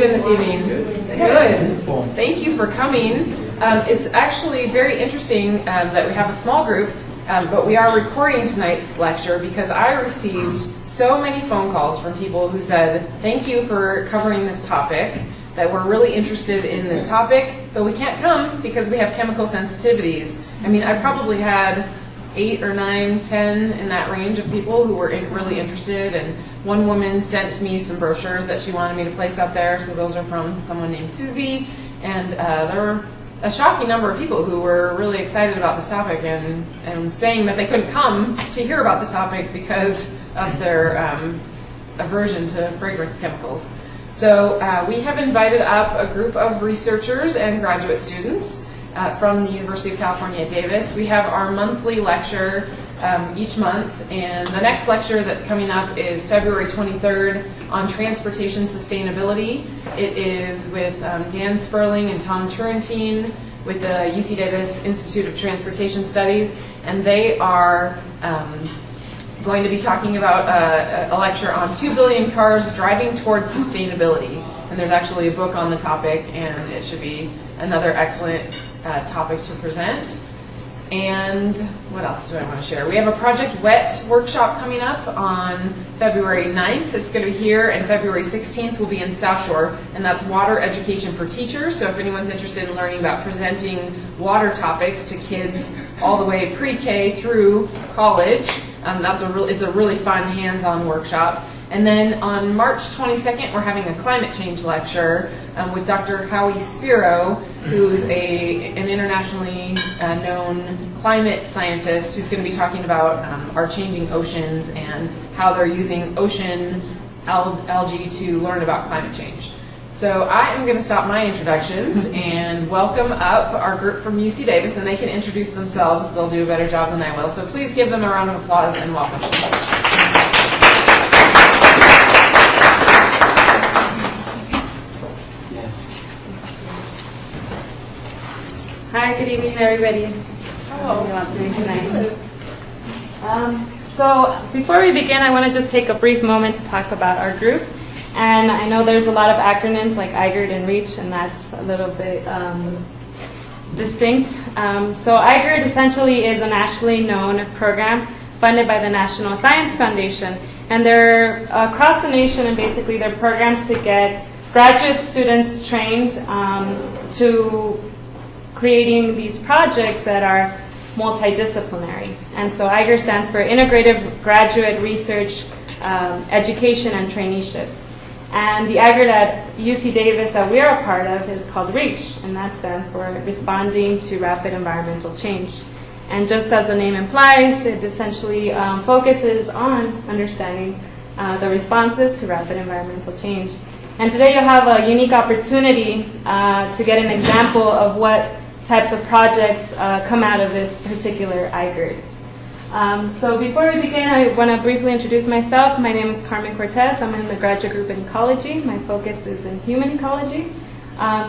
doing this evening? Good. Thank you for coming. It's actually very interesting that we have a small group, but we are recording tonight's lecture because I received so many phone calls from people who said, thank you for covering this topic, that we're really interested in this topic, but we can't come because we have chemical sensitivities. I mean, I probably had 8 or 9, 10 in that range of people who were really interested, and one woman sent me some brochures that she wanted me to place up there, so those are from someone named Susie, and there were a shocking number of people who were really excited about this topic and saying that they couldn't come to hear about the topic because of their aversion to fragrance chemicals. So we have invited up a group of researchers and graduate students from the University of California at Davis. We have our monthly lecture each month, and the next lecture that's coming up is February 23rd on transportation sustainability. It is with Dan Sperling and Tom Turrentine with the UC Davis Institute of Transportation Studies, and they are going to be talking about a lecture on 2 billion cars driving towards sustainability. And there's actually a book on the topic, and it should be another excellent topic to present. And what else do I want to share? We have a Project WET workshop coming up on February 9th. It's going to be here, and February 16th will be in South Shore, and that's water education for teachers. So if anyone's interested in learning about presenting water topics to kids all the way pre-K through college, it's a really fun hands-on workshop. And then on March 22nd, we're having a climate change lecture with Dr. Howie Spiro, who's an internationally known climate scientist who's going to be talking about our changing oceans and how they're using ocean algae to learn about climate change. So I am going to stop my introductions and welcome up our group from UC Davis, and they can introduce themselves. They'll do a better job than I will. So please give them a round of applause and welcome them. Hi, good evening, everybody. Hello. How are you doing tonight? So before we begin, I want to just take a brief moment to talk about our group. And I know there's a lot of acronyms like IGERT and REACH, and that's a little bit distinct. So IGERT essentially is a nationally known program funded by the National Science Foundation. And they're across the nation, and basically they're programs to get graduate students trained to creating these projects that are multidisciplinary. And so IGER stands for Integrative Graduate Research, Education, and Traineeship. And the IGERT at UC Davis that we are a part of is called REACH, and that stands for Responding to Rapid Environmental Change. And just as the name implies, it essentially focuses on understanding the responses to rapid environmental change. And today you'll have a unique opportunity to get an example of what types of projects come out of this particular IGERT. So before we begin, I want to briefly introduce myself. My name is Carmen Cortez. I'm in the graduate group in ecology. My focus is in human ecology.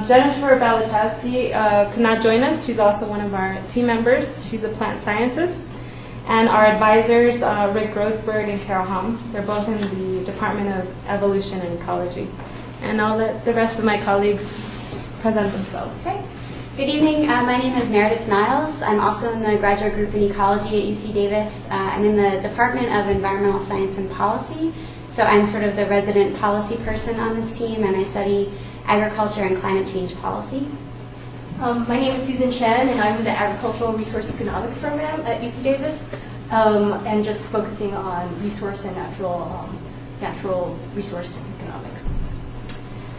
Jennifer Balichowski could not join us. She's also one of our team members. She's a plant scientist. And our advisors, Rick Grossberg and Carol Hom. They're both in the Department of Evolution and Ecology. And I'll let the rest of my colleagues present themselves. Okay. Good evening. My name is Meredith Niles. I'm also in the graduate group in ecology at UC Davis. I'm in the Department of Environmental Science and Policy. So I'm sort of the resident policy person on this team, and I study agriculture and climate change policy. My name is Susan Chen, and I'm in the Agricultural Resource Economics program at UC Davis, and just focusing on resource and natural resource economics.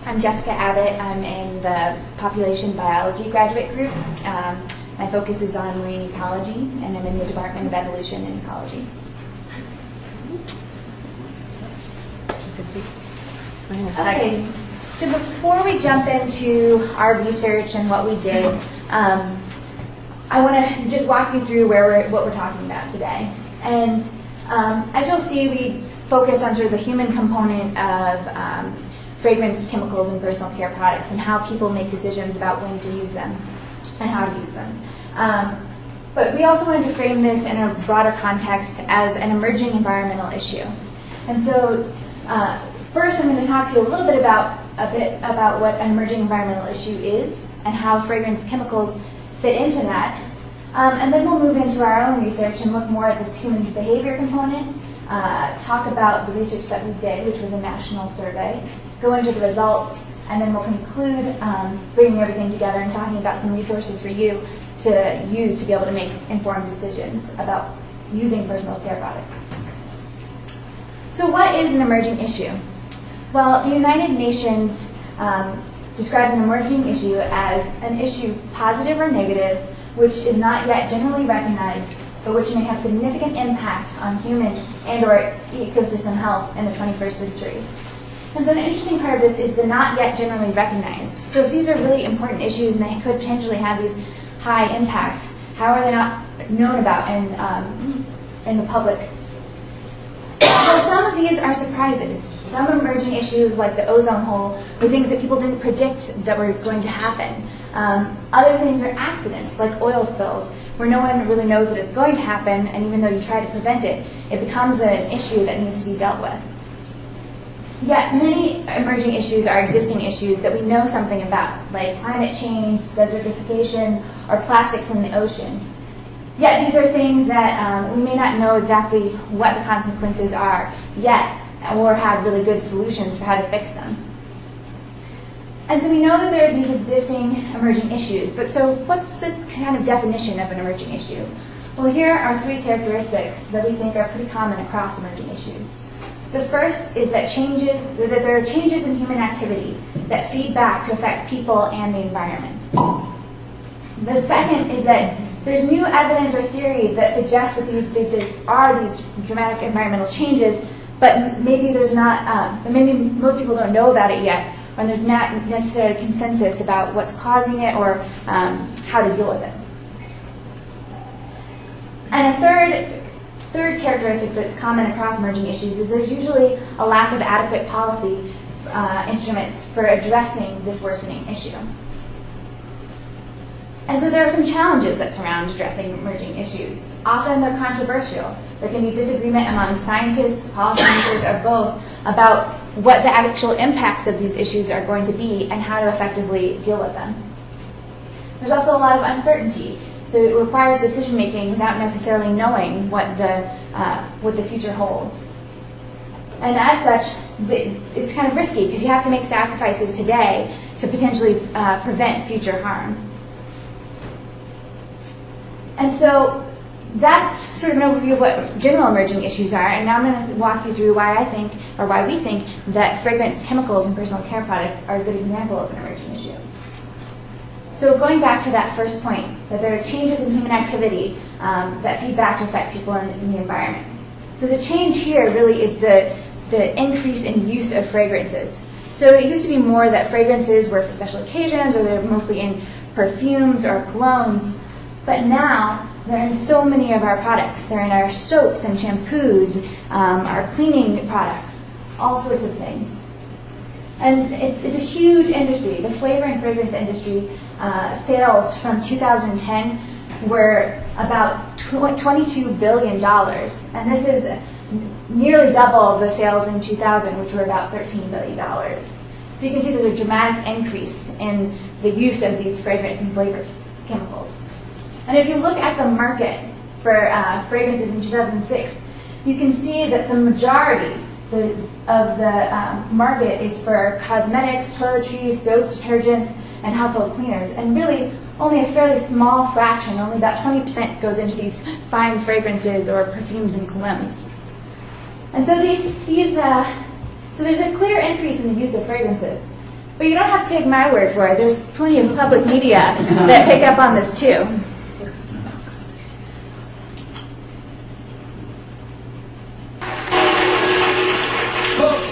I'm Jessica Abbott. I'm in the Population Biology graduate group. My focus is on marine ecology, and I'm in the Department of Evolution and Ecology. Okay, so before we jump into our research and what we did, I want to just walk you through what we're talking about today. And as you'll see, we focused on sort of the human component of fragrance chemicals and personal care products and how people make decisions about when to use them and how to use them. But we also wanted to frame this in a broader context as an emerging environmental issue. And so first I'm going to talk to you a little bit about a bit about what an emerging environmental issue is and how fragrance chemicals fit into that. And then we'll move into our own research and look more at this human behavior component, talk about the research that we did, which was a national survey, go into the results, and then we'll conclude bringing everything together and talking about some resources for you to use to be able to make informed decisions about using personal care products. So what is an emerging issue? Well, the United Nations describes an emerging issue as an issue, positive or negative, which is not yet generally recognized, but which may have significant impact on human and or ecosystem health in the 21st century. And so an interesting part of this is the not yet generally recognized. So if these are really important issues and they could potentially have these high impacts, how are they not known about in the public? Well, some of these are surprises. Some emerging issues like the ozone hole were things that people didn't predict that were going to happen. Other things are accidents, like oil spills, where no one really knows that it's going to happen, and even though you try to prevent it, it becomes an issue that needs to be dealt with. Yet many emerging issues are existing issues that we know something about, like climate change, desertification, or plastics in the oceans. Yet these are things that we may not know exactly what the consequences are yet, or have really good solutions for how to fix them. And so we know that there are these existing emerging issues, but so what's the kind of definition of an emerging issue? Well, here are 3 characteristics that we think are pretty common across emerging issues. The first is that there are changes in human activity that feed back to affect people and the environment. The second is that there's new evidence or theory that suggests that there are these dramatic environmental changes, but maybe there's not, maybe most people don't know about it yet, or there's not necessarily consensus about what's causing it or how to deal with it. And a third characteristic that's common across emerging issues is there's usually a lack of adequate policy instruments for addressing this worsening issue. And so there are some challenges that surround addressing emerging issues. Often they're controversial. There can be disagreement among scientists, policymakers, or both about what the actual impacts of these issues are going to be and how to effectively deal with them. There's also a lot of uncertainty. So it requires decision making without necessarily knowing what the future holds. And as such, it's kind of risky because you have to make sacrifices today to potentially prevent future harm. And so that's sort of an overview of what general emerging issues are. And now I'm going to walk you through why I think, or why we think, that fragrance chemicals and personal care products are a good example of an emerging issue. So going back to that first point, that there are changes in human activity that feed back to affect people in the environment. So the change here really is the increase in use of fragrances. So it used to be more that fragrances were for special occasions, or they're mostly in perfumes or colognes. But now they're in so many of our products. They're in our soaps and shampoos, our cleaning products, all sorts of things. And it's a huge industry. The flavor and fragrance industry sales from 2010 were about $22 billion. And this is nearly double the sales in 2000, which were about $13 billion. So you can see there's a dramatic increase in the use of these fragrance and flavor chemicals. And if you look at the market for fragrances in 2006, you can see that the majority of the market is for cosmetics, toiletries, soaps, detergents, and household cleaners. And really, only a fairly small fraction, only about 20%, goes into these fine fragrances or perfumes and colognes. And so so there's a clear increase in the use of fragrances. But you don't have to take my word for it. There's plenty of public media that pick up on this too.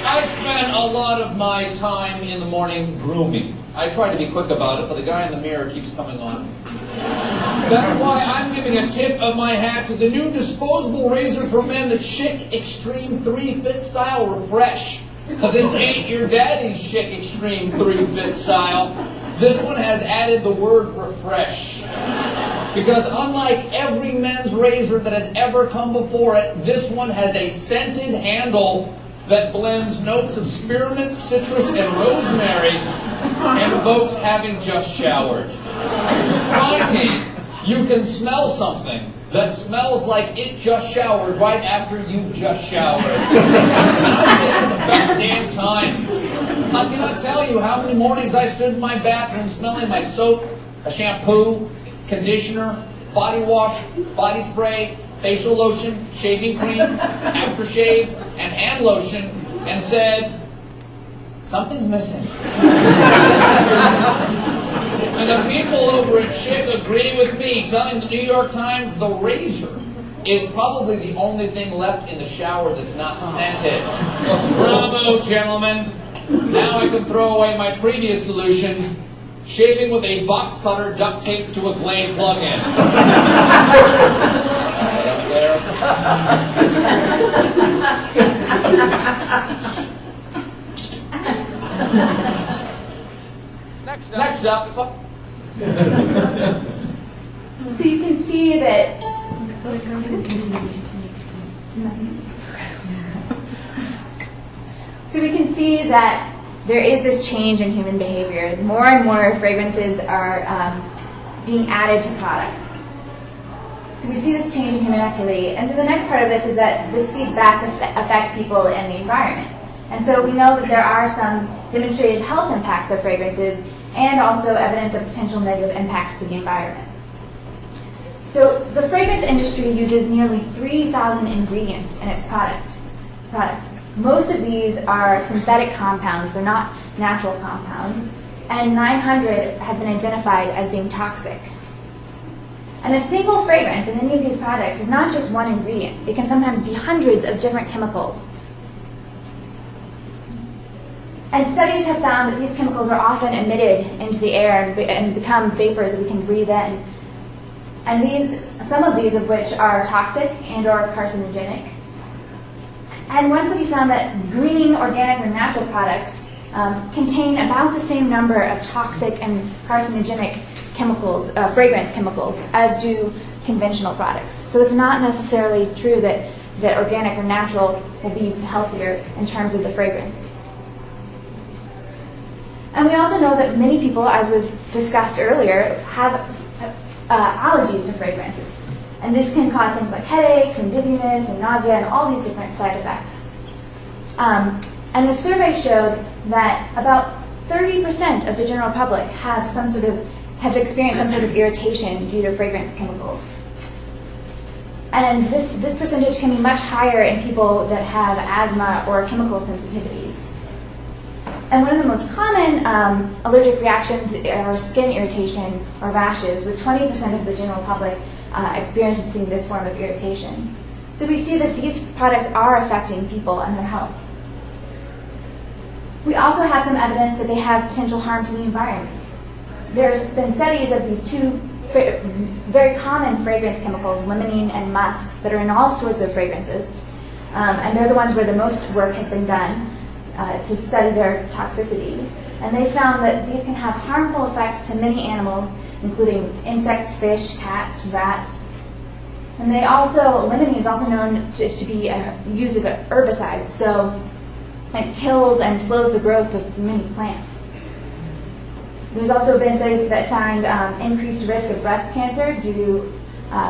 I spend a lot of my time in the morning grooming. I try to be quick about it, but the guy in the mirror keeps coming on. That's why I'm giving a tip of my hat to the new disposable razor for men, the Chic Extreme 3 Fit Style Refresh. This ain't your daddy's Chic Extreme 3 Fit Style. This one has added the word refresh. Because unlike every men's razor that has ever come before it, this one has a scented handle that blends notes of spearmint, citrus, and rosemary and evokes having just showered. Finally, you can smell something that smells like it just showered right after you've just showered. And I think it's about damn time. I cannot tell you how many mornings I stood in my bathroom smelling my soap, a shampoo, conditioner, body wash, body spray, facial lotion, shaving cream, aftershave, and hand lotion, and said, something's missing. And the people over at Schick agree with me, telling the New York Times the razor is probably the only thing left in the shower that's not scented. Bravo, gentlemen. Now I can throw away my previous solution, shaving with a box cutter duct taped to a Glade plug-in. Right up there. Next up. So you can see that there is this change in human behavior. As more and more fragrances are being added to products. So we see this change in human activity. And so the next part of this is that this feeds back to affect people and the environment. And so we know that there are some demonstrated health impacts of fragrances and also evidence of potential negative impacts to the environment. So the fragrance industry uses nearly 3,000 ingredients in its products. Most of these are synthetic compounds, they're not natural compounds, and 900 have been identified as being toxic. And a single fragrance in any of these products is not just one ingredient. It can sometimes be hundreds of different chemicals. And studies have found that these chemicals are often emitted into the air and become vapors that we can breathe in. And some of these of which are toxic and or carcinogenic. And one study found that green, organic, or natural products contain about the same number of toxic and carcinogenic chemicals, fragrance chemicals, as do conventional products. So it's not necessarily true that organic or natural will be healthier in terms of the fragrance. And we also know that many people, as was discussed earlier, have allergies to fragrance. And this can cause things like headaches and dizziness and nausea and all these different side effects. And the survey showed that about 30% of the general public have experienced some sort of irritation due to fragrance chemicals. And this percentage can be much higher in people that have asthma or chemical sensitivities. And one of the most common allergic reactions are skin irritation or rashes, with 20% of the general public experiencing this form of irritation. So we see that these products are affecting people and their health. We also have some evidence that they have potential harm to the environment. There's been studies of these two very common fragrance chemicals, limonene and musks, that are in all sorts of fragrances. And they're the ones where the most work has been done to study their toxicity. And they found that these can have harmful effects to many animals, including insects, fish, cats, rats. And limonene is also known to be used as an herbicide, so it kills and slows the growth of many plants. There's also been studies that found increased risk of breast cancer due to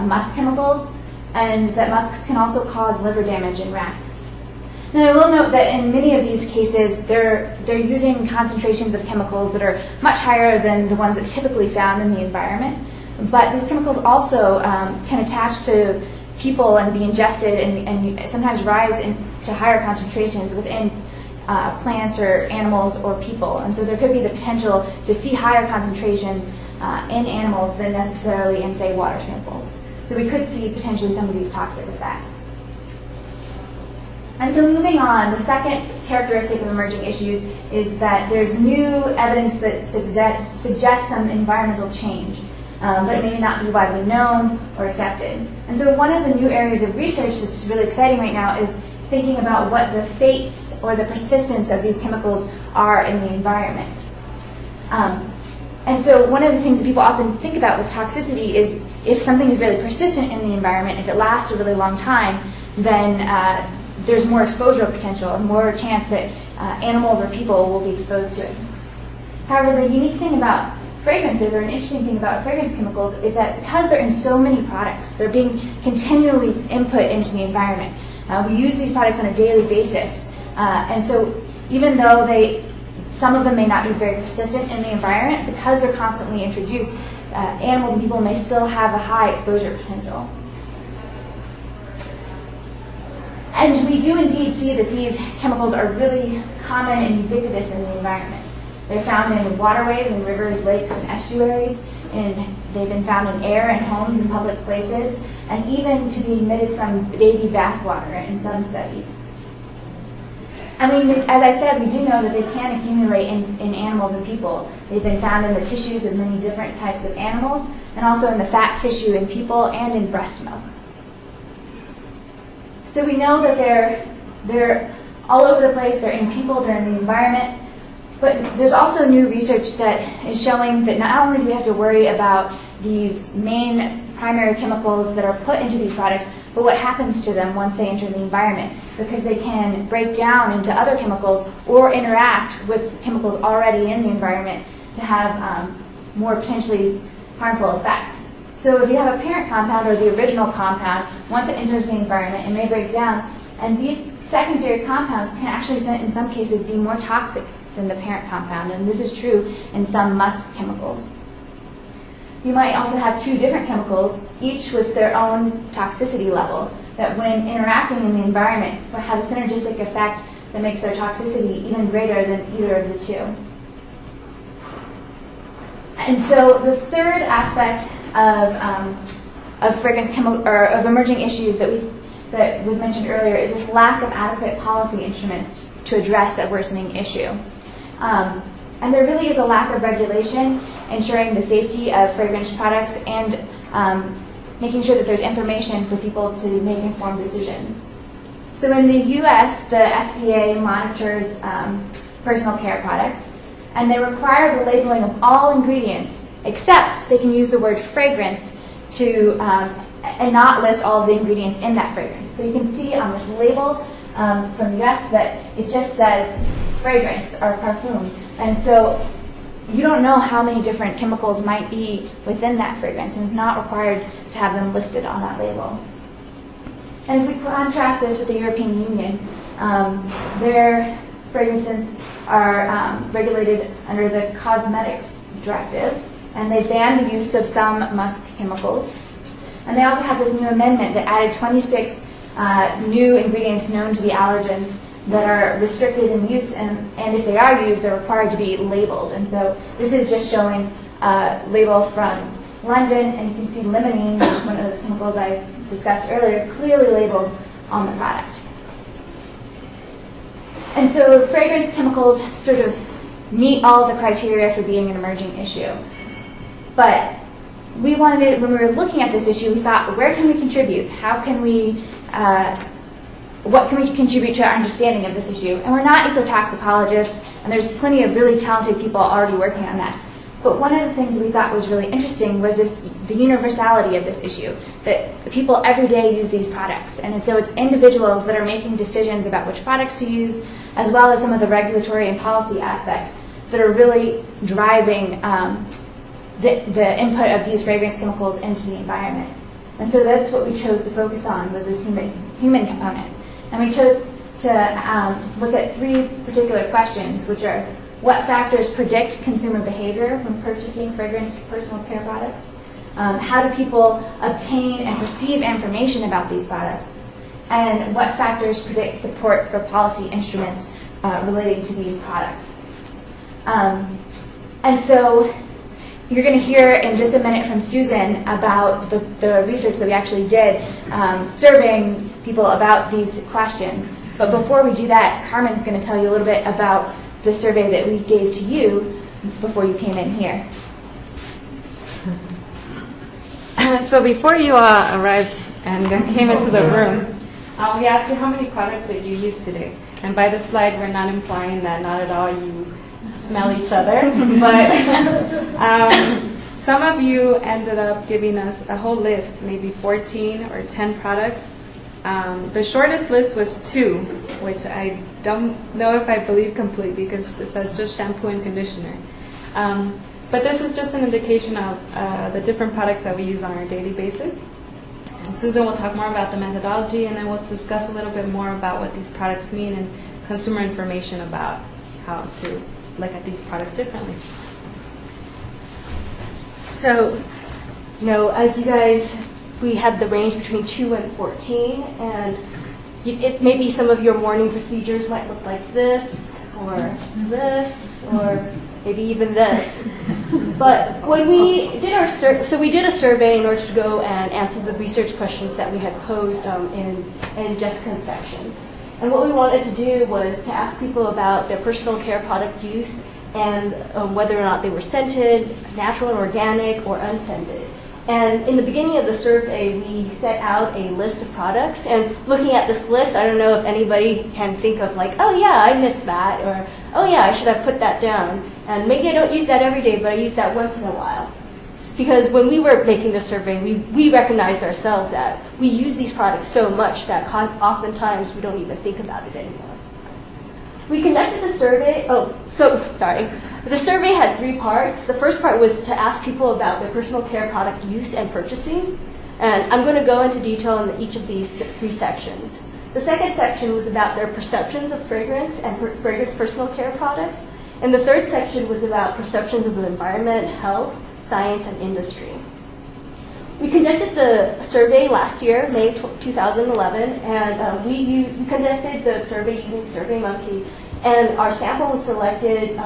musk chemicals, and that musks can also cause liver damage in rats. Now, I will note that in many of these cases, they're using concentrations of chemicals that are much higher than the ones that typically found in the environment. But these chemicals also can attach to people and be ingested and sometimes rise to higher concentrations within plants or animals or people. And so there could be the potential to see higher concentrations in animals than necessarily in, say, water samples. So we could see potentially some of these toxic effects. And so moving on, the second characteristic of emerging issues is that there's new evidence that suggests some environmental change, but it may not be widely known or accepted. And so one of the new areas of research that's really exciting right now is thinking about what the fates or the persistence of these chemicals are in the environment. And so one of the things that people often think about with toxicity is if something is really persistent in the environment, if it lasts a really long time, then there's more exposure potential and more chance that animals or people will be exposed to it. However, the unique thing about fragrances, or an interesting thing about fragrance chemicals, is that because they're in so many products, they're being continually input into the environment. We use these products on a daily basis, and so even though some of them may not be very persistent in the environment, because they're constantly introduced, animals and people may still have a high exposure potential. And we do indeed see that these chemicals are really common and ubiquitous in the environment. They're found in waterways and rivers, lakes, and estuaries. They've been found in air and homes and public places, and even to be emitted from baby bathwater in some studies. I mean, as I said, we do know that they can accumulate in animals and people. They've been found in the tissues of many different types of animals, and also in the fat tissue in people and in breast milk. So we know that they're all over the place. They're in people, they're in the environment. But there's also new research that is showing that not only do we have to worry about these main primary chemicals that are put into these products, but what happens to them once they enter the environment, because they can break down into other chemicals or interact with chemicals already in the environment to have more potentially harmful effects. So if you have a parent compound or the original compound, once it enters the environment, it may break down, and these secondary compounds can actually, in some cases, be more toxic than the parent compound, and this is true in some musk chemicals. You might also have two different chemicals, each with their own toxicity level, that when interacting in the environment will have a synergistic effect that makes their toxicity even greater than either of the two. And so the third aspect of fragrance or of emerging issues that was mentioned earlier is this lack of adequate policy instruments to address a worsening issue. And there really is a lack of regulation ensuring the safety of fragrance products and making sure that there's information for people to make informed decisions. So in the U.S., the FDA monitors personal care products, and they require the labeling of all ingredients, except they can use the word fragrance to and not list all of the ingredients in that fragrance. So you can see on this label from the U.S. that it just says fragrance or parfum. And so you don't know how many different chemicals might be within that fragrance, and it's not required to have them listed on that label. And if we contrast this with the European Union, their fragrances are regulated under the Cosmetics Directive, and they ban the use of some musk chemicals. And they also have this new amendment that added 26 new ingredients known to be allergens that are restricted in use, and if they are used, they're required to be labeled. And so this is just showing a label from London, and you can see limonene, which is one of those chemicals I discussed earlier, clearly labeled on the product. And so fragrance chemicals sort of meet all the criteria for being an emerging issue. But we wanted, when we were looking at this issue, we thought, where can we contribute? How can we what can we contribute to our understanding of this issue? And we're not ecotoxicologists, and there's plenty of really talented people already working on that. But one of the things we thought was really interesting was the universality of this issue, that people every day use these products. And so it's individuals that are making decisions about which products to use, as well as some of the regulatory and policy aspects that are really driving the input of these fragrance chemicals into the environment. And so that's what we chose to focus on, was this human component. And we chose to look at three particular questions, which are: what factors predict consumer behavior when purchasing fragrance personal care products? How do people obtain and perceive information about these products? And what factors predict support for policy instruments relating to these products? And so you're going to hear in just a minute from Susan about the research that we actually did surveying people about these questions. But before we do that, Carmen's going to tell you a little bit about the survey that we gave to you before you came in here. So before you arrived and came into the room, we asked you how many products that you use today. And by the slide, we're not implying that not at all you smell each other, but some of you ended up giving us a whole list, maybe 14 or 10 products The shortest list was 2, which I don't know if I believe completely because it says just shampoo and conditioner. But this is just an indication of the different products that we use on our daily basis. And Susan will talk more about the methodology, and then we'll discuss a little bit more about what these products mean and consumer information about how to look at these products differently. So, as you guys, we had the range between 2 and 14, and maybe some of your morning procedures might look like this, or maybe even this. But when we did our so we did a survey in order to go and answer the research questions that we had posed in Jessica's section. And what we wanted to do was to ask people about their personal care product use and whether or not they were scented, natural and organic, or unscented. And in the beginning of the survey, we set out a list of products. And looking at this list, I don't know if anybody can think of like, oh yeah, I missed that, or oh yeah, I should have put that down. And maybe I don't use that every day, but I use that once in a while. It's because when we were making the survey, we recognized ourselves that we use these products so much that oftentimes we don't even think about it anymore. We conducted the survey, the survey had 3 parts. The first part was to ask people about their personal care product use and purchasing. And I'm going to go into detail in each of these 3 sections. The second section was about their perceptions of fragrance and fragrance personal care products. And the third section was about perceptions of the environment, health, science, and industry. We conducted the survey last year, May 2011, and we conducted the survey using SurveyMonkey, and our sample was selected.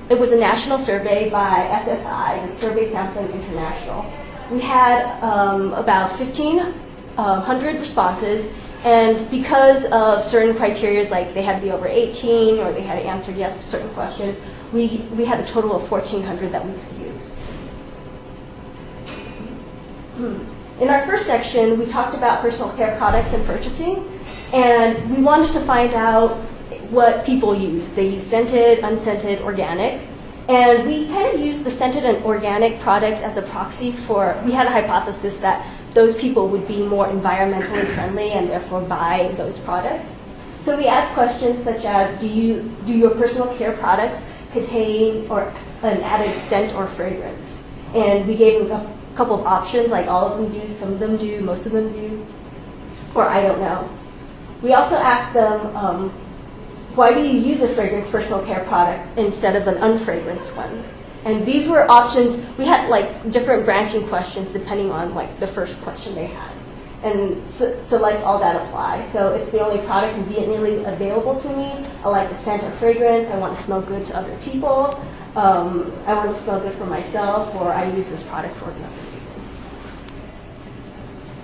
It was a national survey by SSI, the Survey Sampling International. We had about 1,500 responses, and because of certain criteria, like they had to be over 18 or they had to answer yes to certain questions, we had a total of 1,400 that we could use. In our first section, we talked about personal care products and purchasing, and we wanted to find out what people use. They use scented, unscented, organic, and we kind of used the scented and organic products as a proxy for, we had a hypothesis that those people would be more environmentally friendly and therefore buy those products. So we asked questions such as, do your personal care products contain or an added scent or fragrance? And we gave them a couple of options, like all of them do, some of them do, most of them do, or I don't know. We also asked them, why do you use a fragrance personal care product instead of an unfragranced one? And these were options. We had like different branching questions depending on like the first question they had. And so like all that applies. So it's the only product conveniently available to me. I like the scent or fragrance. I want to smell good to other people. I want to smell good for myself, or I use this product for another reason.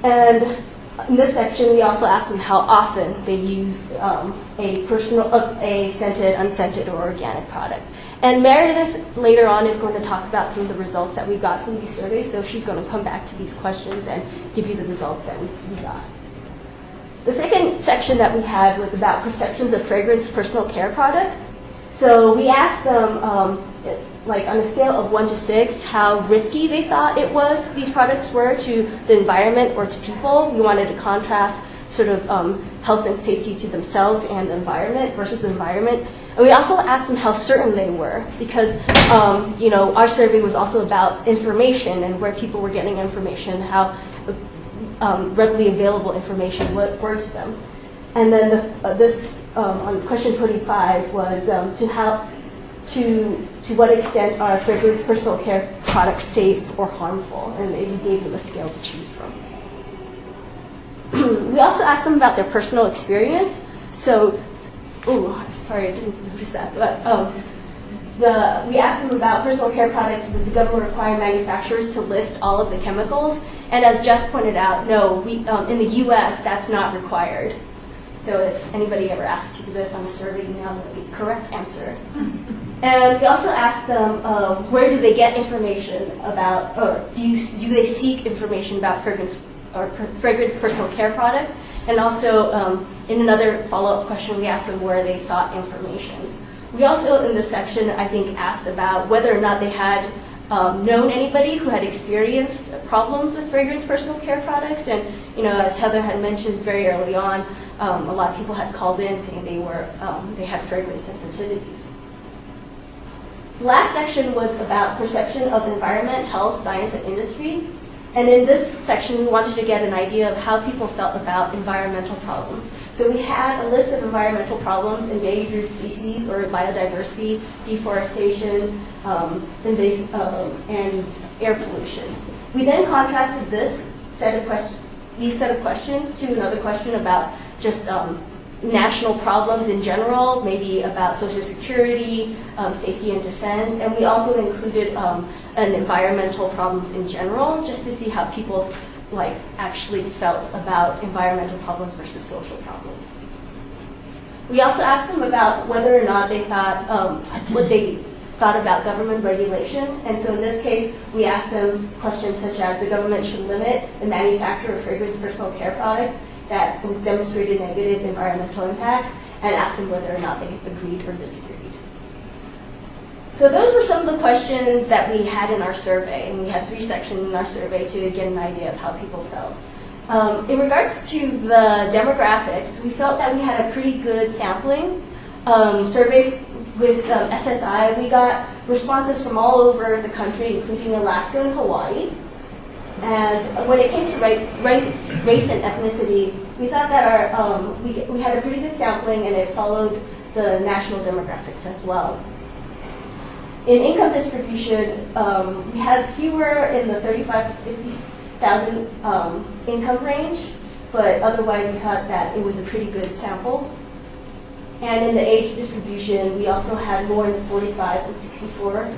And in this section, we also asked them how often they use a scented, unscented, or organic product. And Meredith later on is going to talk about some of the results that we got from these surveys, so she's going to come back to these questions and give you the results that we got. The second section that we had was about perceptions of fragrance personal care products. So we asked them, like on a scale of 1 to 6, how risky they thought these products were to the environment or to people. We wanted to contrast sort of health and safety to themselves and the environment versus the environment. And we also asked them how certain they were, because our survey was also about information and where people were getting information, how readily available information were to them. And then this on question 25 was to what extent are fragrance personal care products safe or harmful, and we gave them a scale to choose from. We also asked them about their personal experience. So, sorry, I didn't notice that. But we asked them about personal care products. Does the government require manufacturers to list all of the chemicals? And as Jess pointed out, no, in the U.S. that's not required. So if anybody ever asks you this on a survey, you know the correct answer. And we also asked them where do they get information about, or do they seek information about fragrance personal care products? And also in another follow-up question, we asked them where they sought information. We also in this section, I think, asked about whether or not they had known anybody who had experienced problems with fragrance personal care products. And as Heather had mentioned very early on, a lot of people had called in saying they had fragrance sensitivities. The last section was about perception of environment, health, science, and industry. And in this section, we wanted to get an idea of how people felt about environmental problems. So we had a list of environmental problems: endangered species or biodiversity, deforestation, and air pollution. We then contrasted these set of questions to another question about just national problems in general, maybe about social security, safety and defense, and we also included an environmental problems in general, just to see how people actually felt about environmental problems versus social problems. We also asked them about whether or not they thought, what they thought about government regulation. And so in this case, we asked them questions such as the government should limit the manufacture of fragrance personal care products that demonstrated negative environmental impacts, and asked them whether or not they agreed or disagreed. So those were some of the questions that we had in our survey, and we had 3 sections in our survey to get an idea of how people felt. In regards to the demographics, we felt that we had a pretty good sampling. Surveys with SSI, we got responses from all over the country, including Alaska and Hawaii. And when it came to race and ethnicity, we thought that we had a pretty good sampling, and it followed the national demographics as well. In income distribution, we had fewer in the 35 to 50,000 income range, but otherwise we thought that it was a pretty good sample. And in the age distribution, we also had more in the 45 and 64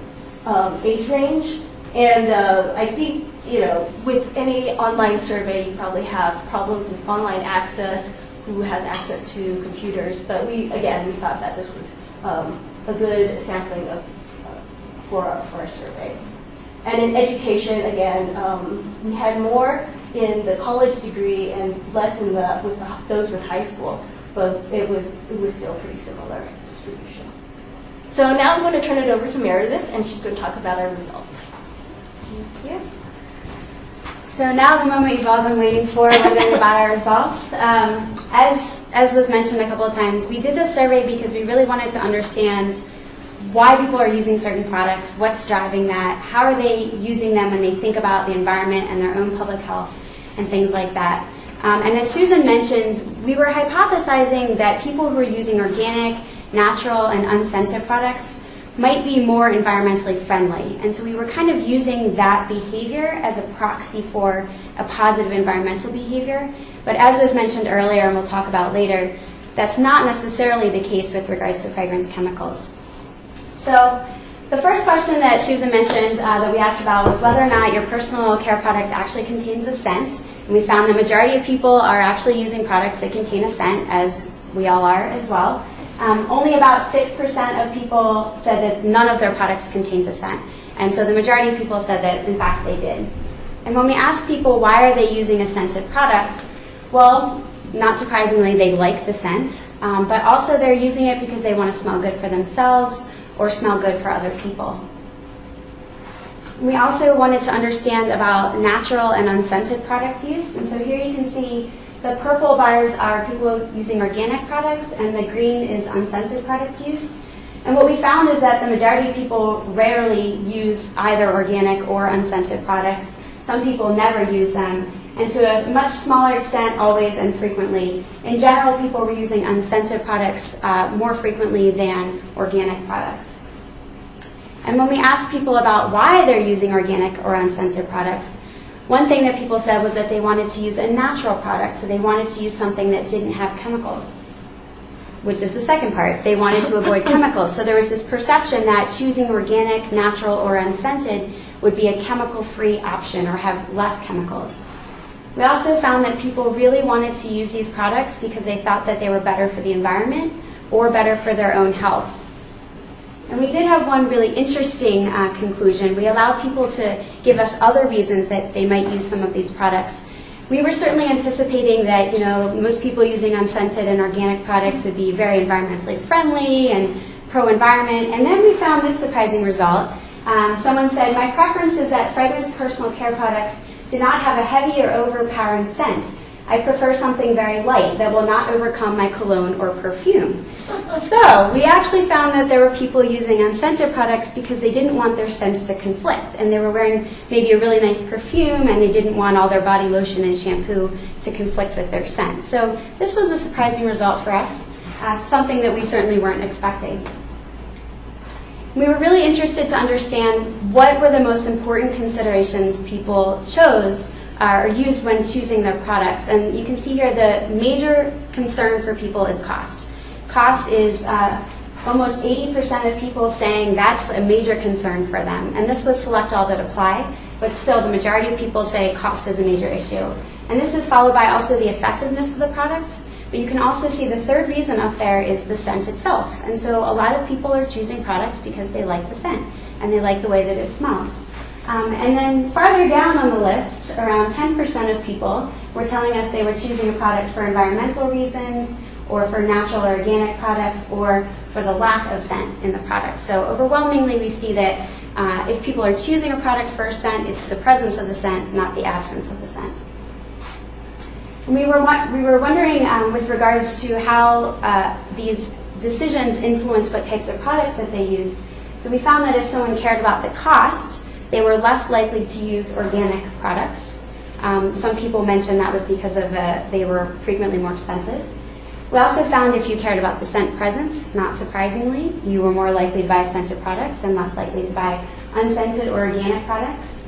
age range. And I think, with any online survey, you probably have problems with online access, who has access to computers. But we thought that this was a good sampling for our survey. And in education, again, we had more in the college degree and less in those with high school, but it was still pretty similar distribution. So now I'm going to turn it over to Meredith, and she's going to talk about our results. Thank you. So now the moment you've all been waiting for, wondering about our results. As was mentioned a couple of times, we did this survey because we really wanted to understand why people are using certain products, what's driving that, how are they using them when they think about the environment and their own public health and things like that. And as Susan mentioned, we were hypothesizing that people who are using organic, natural, and unscented products might be more environmentally friendly. And so we were kind of using that behavior as a proxy for a positive environmental behavior. But as was mentioned earlier, and we'll talk about later, that's not necessarily the case with regards to fragrance chemicals. So the first question that Susan mentioned that we asked about was whether or not your personal care product actually contains a scent. And we found the majority of people are actually using products that contain a scent, as we all are as well. Only about 6% of people said that none of their products contained a scent. And so the majority of people said that, in fact, they did. And when we asked people why are they using a scented product, well, not surprisingly, they like the scent, but also they're using it because they want to smell good for themselves or smell good for other people. We also wanted to understand about natural and unscented product use. And so here you can see the purple bars are people using organic products, and the green is unscented product use. And what we found is that the majority of people rarely use either organic or unscented products. Some people never use them, and to a much smaller extent, always and frequently. In general, people were using unscented products more frequently than organic products. And when we asked people about why they're using organic or unscented products, one thing that people said was that they wanted to use a natural product, so they wanted to use something that didn't have chemicals, which is the second part. They wanted to avoid chemicals. So there was this perception that choosing organic, natural, or unscented would be a chemical-free option or have less chemicals. We also found that people really wanted to use these products because they thought that they were better for the environment or better for their own health. And we did have one really interesting conclusion. We allowed people to give us other reasons that they might use some of these products. We were certainly anticipating that, most people using unscented and organic products would be very environmentally friendly and pro-environment. And then we found this surprising result. Someone said, my preference is that fragrance personal care products do not have a heavy or overpowering scent. I prefer something very light that will not overcome my cologne or perfume. So we actually found that there were people using unscented products because they didn't want their scents to conflict. And they were wearing maybe a really nice perfume and they didn't want all their body lotion and shampoo to conflict with their scent. So this was a surprising result for us, something that we certainly weren't expecting. We were really interested to understand what were the most important considerations people chose or used when choosing their products. And you can see here the major concern for people is cost. Cost is almost 80% of people saying that's a major concern for them. And this was select all that apply, but still the majority of people say cost is a major issue. And this is followed by also the effectiveness of the product. But you can also see the third reason up there is the scent itself. And so a lot of people are choosing products because they like the scent and they like the way that it smells. And then farther down on the list, around 10% of people were telling us they were choosing a product for environmental reasons or for natural or organic products or for the lack of scent in the product. So overwhelmingly we see that if people are choosing a product for scent, it's the presence of the scent, not the absence of the scent. And we were wondering with regards to how these decisions influence what types of products that they used. So we found that if someone cared about the cost, they were less likely to use organic products. Some people mentioned that was because of they were frequently more expensive. We also found if you cared about the scent presence, not surprisingly, you were more likely to buy scented products and less likely to buy unscented or organic products.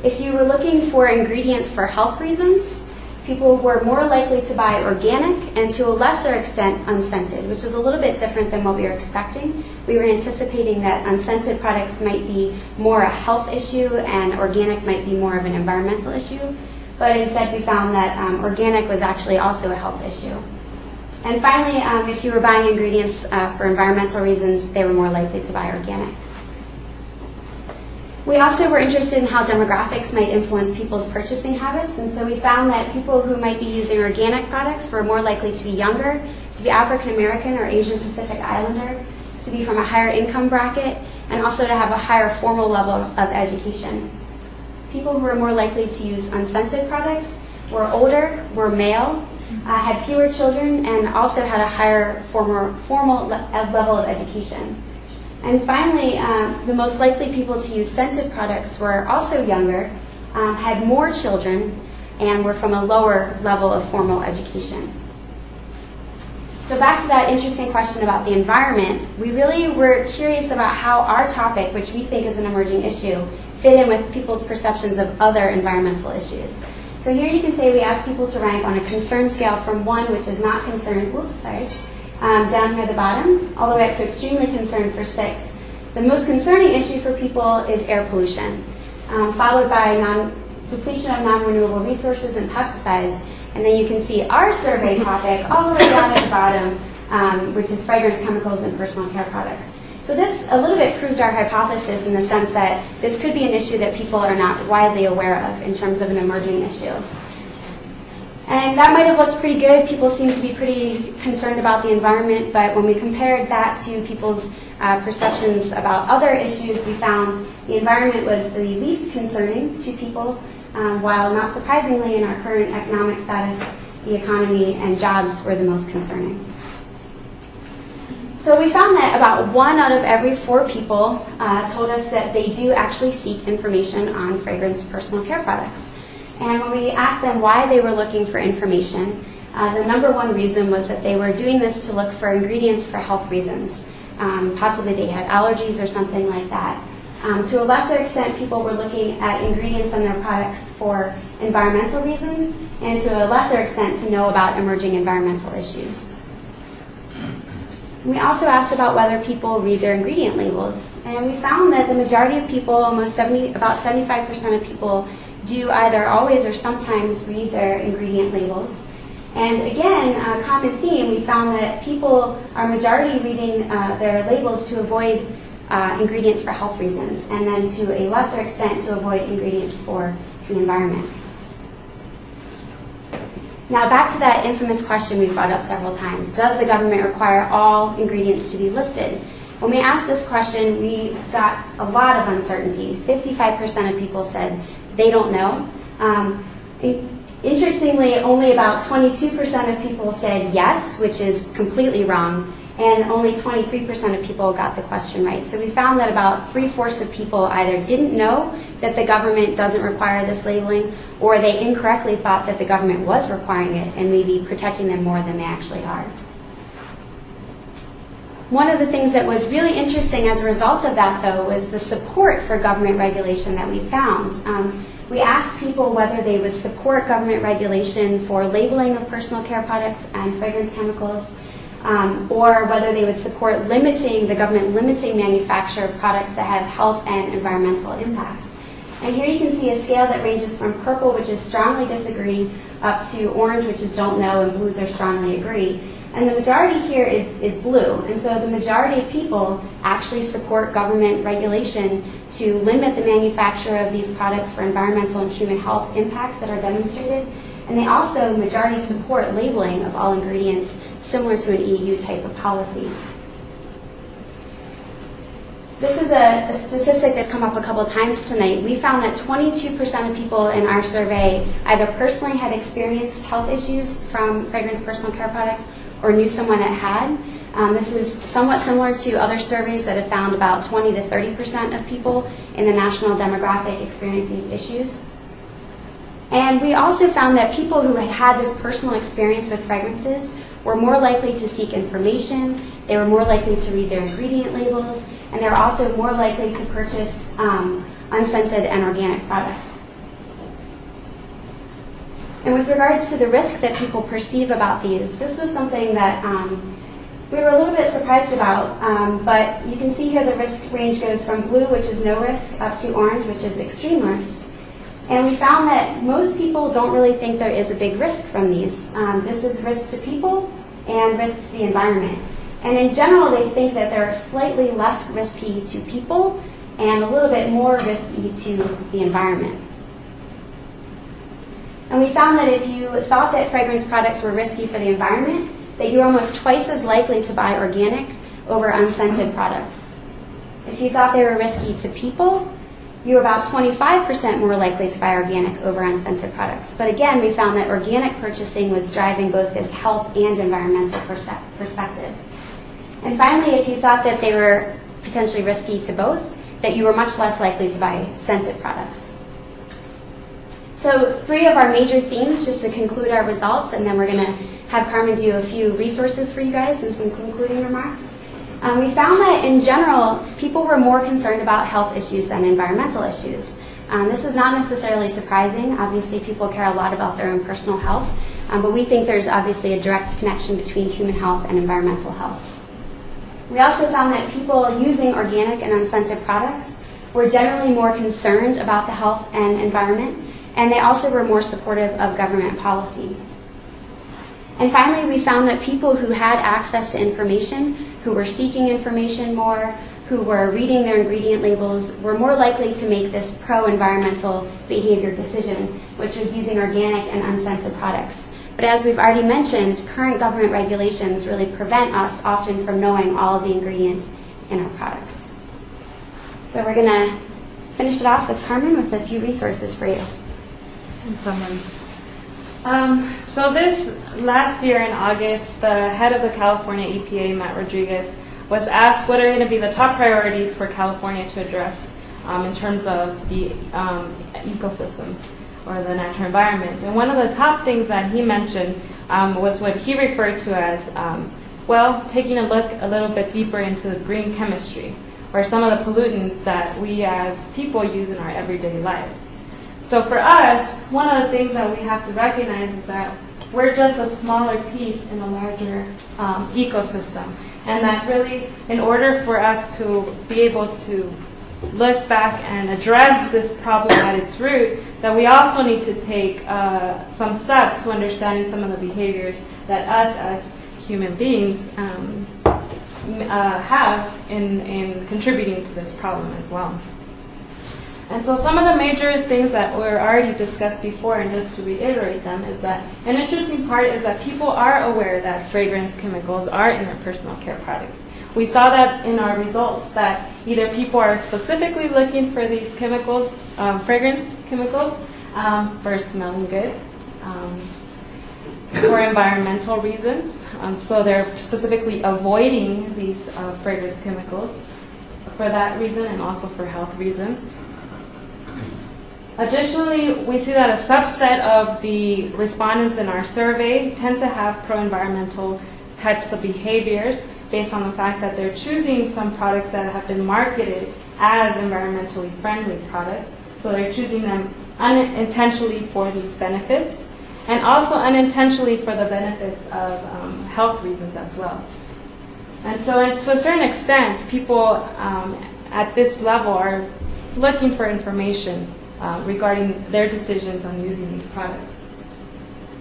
If you were looking for ingredients for health reasons, people were more likely to buy organic and to a lesser extent unscented, which is a little bit different than what we were expecting. We were anticipating that unscented products might be more a health issue and organic might be more of an environmental issue. But instead we found that organic was actually also a health issue. And finally, if you were buying ingredients for environmental reasons, they were more likely to buy organic. We also were interested in how demographics might influence people's purchasing habits, and so we found that people who might be using organic products were more likely to be younger, to be African American or Asian Pacific Islander, to be from a higher income bracket, and also to have a higher formal level of education. People who were more likely to use unscented products were older, were male, had fewer children, and also had a higher formal level of education. And finally, the most likely people to use scented products were also younger, had more children, and were from a lower level of formal education. So back to that interesting question about the environment, we really were curious about how our topic, which we think is an emerging issue, fit in with people's perceptions of other environmental issues. So here you can say we asked people to rank on a concern scale from 1, which is not concerned, down here at the bottom, all the way up to extremely concerned for 6. The most concerning issue for people is air pollution, followed by depletion of non-renewable resources and pesticides. And then you can see our survey topic all the way down at the bottom, which is fragrance, chemicals, and personal care products. So this a little bit proved our hypothesis in the sense that this could be an issue that people are not widely aware of in terms of an emerging issue. And that might have looked pretty good. People seem to be pretty concerned about the environment, but when we compared that to people's perceptions about other issues, we found the environment was the least concerning to people, while not surprisingly in our current economic status, the economy and jobs were the most concerning. So we found that about 1 out of every 4 people told us that they do actually seek information on fragrance personal care products. And when we asked them why they were looking for information, the number 1 reason was that they were doing this to look for ingredients for health reasons. Possibly they had allergies or something like that. To a lesser extent, people were looking at ingredients in their products for environmental reasons, and to a lesser extent to know about emerging environmental issues. We also asked about whether people read their ingredient labels, and we found that the majority of people, about 75% of people, do either always or sometimes read their ingredient labels. And again, a common theme, we found that people are majority reading their labels to avoid ingredients for health reasons, and then to a lesser extent to avoid ingredients for the environment. Now back to that infamous question we've brought up several times. Does the government require all ingredients to be listed? When we asked this question, we got a lot of uncertainty. 55% of people said they don't know. Interestingly, only about 22% of people said yes, which is completely wrong, and only 23% of people got the question right. So we found that about 3/4 of people either didn't know that the government doesn't require this labeling, or they incorrectly thought that the government was requiring it and maybe protecting them more than they actually are. One of the things that was really interesting as a result of that, though, was the support for government regulation that we found. We asked people whether they would support government regulation for labeling of personal care products and fragrance chemicals, or whether they would support the government limiting manufacture of products that have health and environmental impacts. And here you can see a scale that ranges from purple, which is strongly disagree, up to orange, which is don't know, and blues are strongly agree. And the majority here is blue. And so the majority of people actually support government regulation to limit the manufacture of these products for environmental and human health impacts that are demonstrated. And they also, the majority, support labeling of all ingredients similar to an EU type of policy. This is a statistic that's come up a couple times tonight. We found that 22% of people in our survey either personally had experienced health issues from fragrance personal care products or knew someone that had. This is somewhat similar to other surveys that have found about 20 to 30% of people in the national demographic experience these issues. And we also found that people who had had this personal experience with fragrances were more likely to seek information, they were more likely to read their ingredient labels, and they were also more likely to purchase unscented and organic products. And with regards to the risk that people perceive about these, this was something that we were a little bit surprised about, but you can see here the risk range goes from blue, which is no risk, up to orange, which is extreme risk. And we found that most people don't really think there is a big risk from these. This is risk to people and risk to the environment. And in general, they think that they're slightly less risky to people and a little bit more risky to the environment. And we found that if you thought that fragrance products were risky for the environment, that you were almost twice as likely to buy organic over unscented products. If you thought they were risky to people, you were about 25% more likely to buy organic over unscented products. But again, we found that organic purchasing was driving both this health and environmental perspective. And finally, if you thought that they were potentially risky to both, that you were much less likely to buy scented products. So 3 of our major themes, just to conclude our results, and then we're going to have Carmen do a few resources for you guys and some concluding remarks. We found that in general, people were more concerned about health issues than environmental issues. This is not necessarily surprising. Obviously, people care a lot about their own personal health, but we think there's obviously a direct connection between human health and environmental health. We also found that people using organic and unscented products were generally more concerned about the health and environment, and they also were more supportive of government policy. And finally, we found that people who had access to information, who were seeking information more, who were reading their ingredient labels, were more likely to make this pro-environmental behavior decision, which was using organic and unscented products. But as we've already mentioned, current government regulations really prevent us often from knowing all of the ingredients in our products. So we're going to finish it off with Carmen with a few resources for you. So this last year in August, the head of the California EPA, Matt Rodriguez, was asked what are going to be the top priorities for California to address in terms of the ecosystems or the natural environment. And one of the top things that he mentioned was what he referred to as, taking a look a little bit deeper into the green chemistry, or some of the pollutants that we as people use in our everyday lives. So for us, one of the things that we have to recognize is that we're just a smaller piece in a larger ecosystem. And that really, in order for us to be able to look back and address this problem at its root, that we also need to take some steps to understanding some of the behaviors that us as human beings have in contributing to this problem as well. And so some of the major things that were already discussed before, and just to reiterate them, is that an interesting part is that people are aware that fragrance chemicals are in their personal care products. we saw that in our results, that either people are specifically looking for these chemicals, fragrance chemicals, for smelling good, for environmental reasons. So they're specifically avoiding these fragrance chemicals for that reason and also for health reasons. Additionally, we see that a subset of the respondents in our survey tend to have pro-environmental types of behaviors based on the fact that they're choosing some products that have been marketed as environmentally friendly products. So they're choosing them unintentionally for these benefits, and also unintentionally for the benefits of health reasons as well. And so to a certain extent, people at this level are looking for information regarding their decisions on using these products.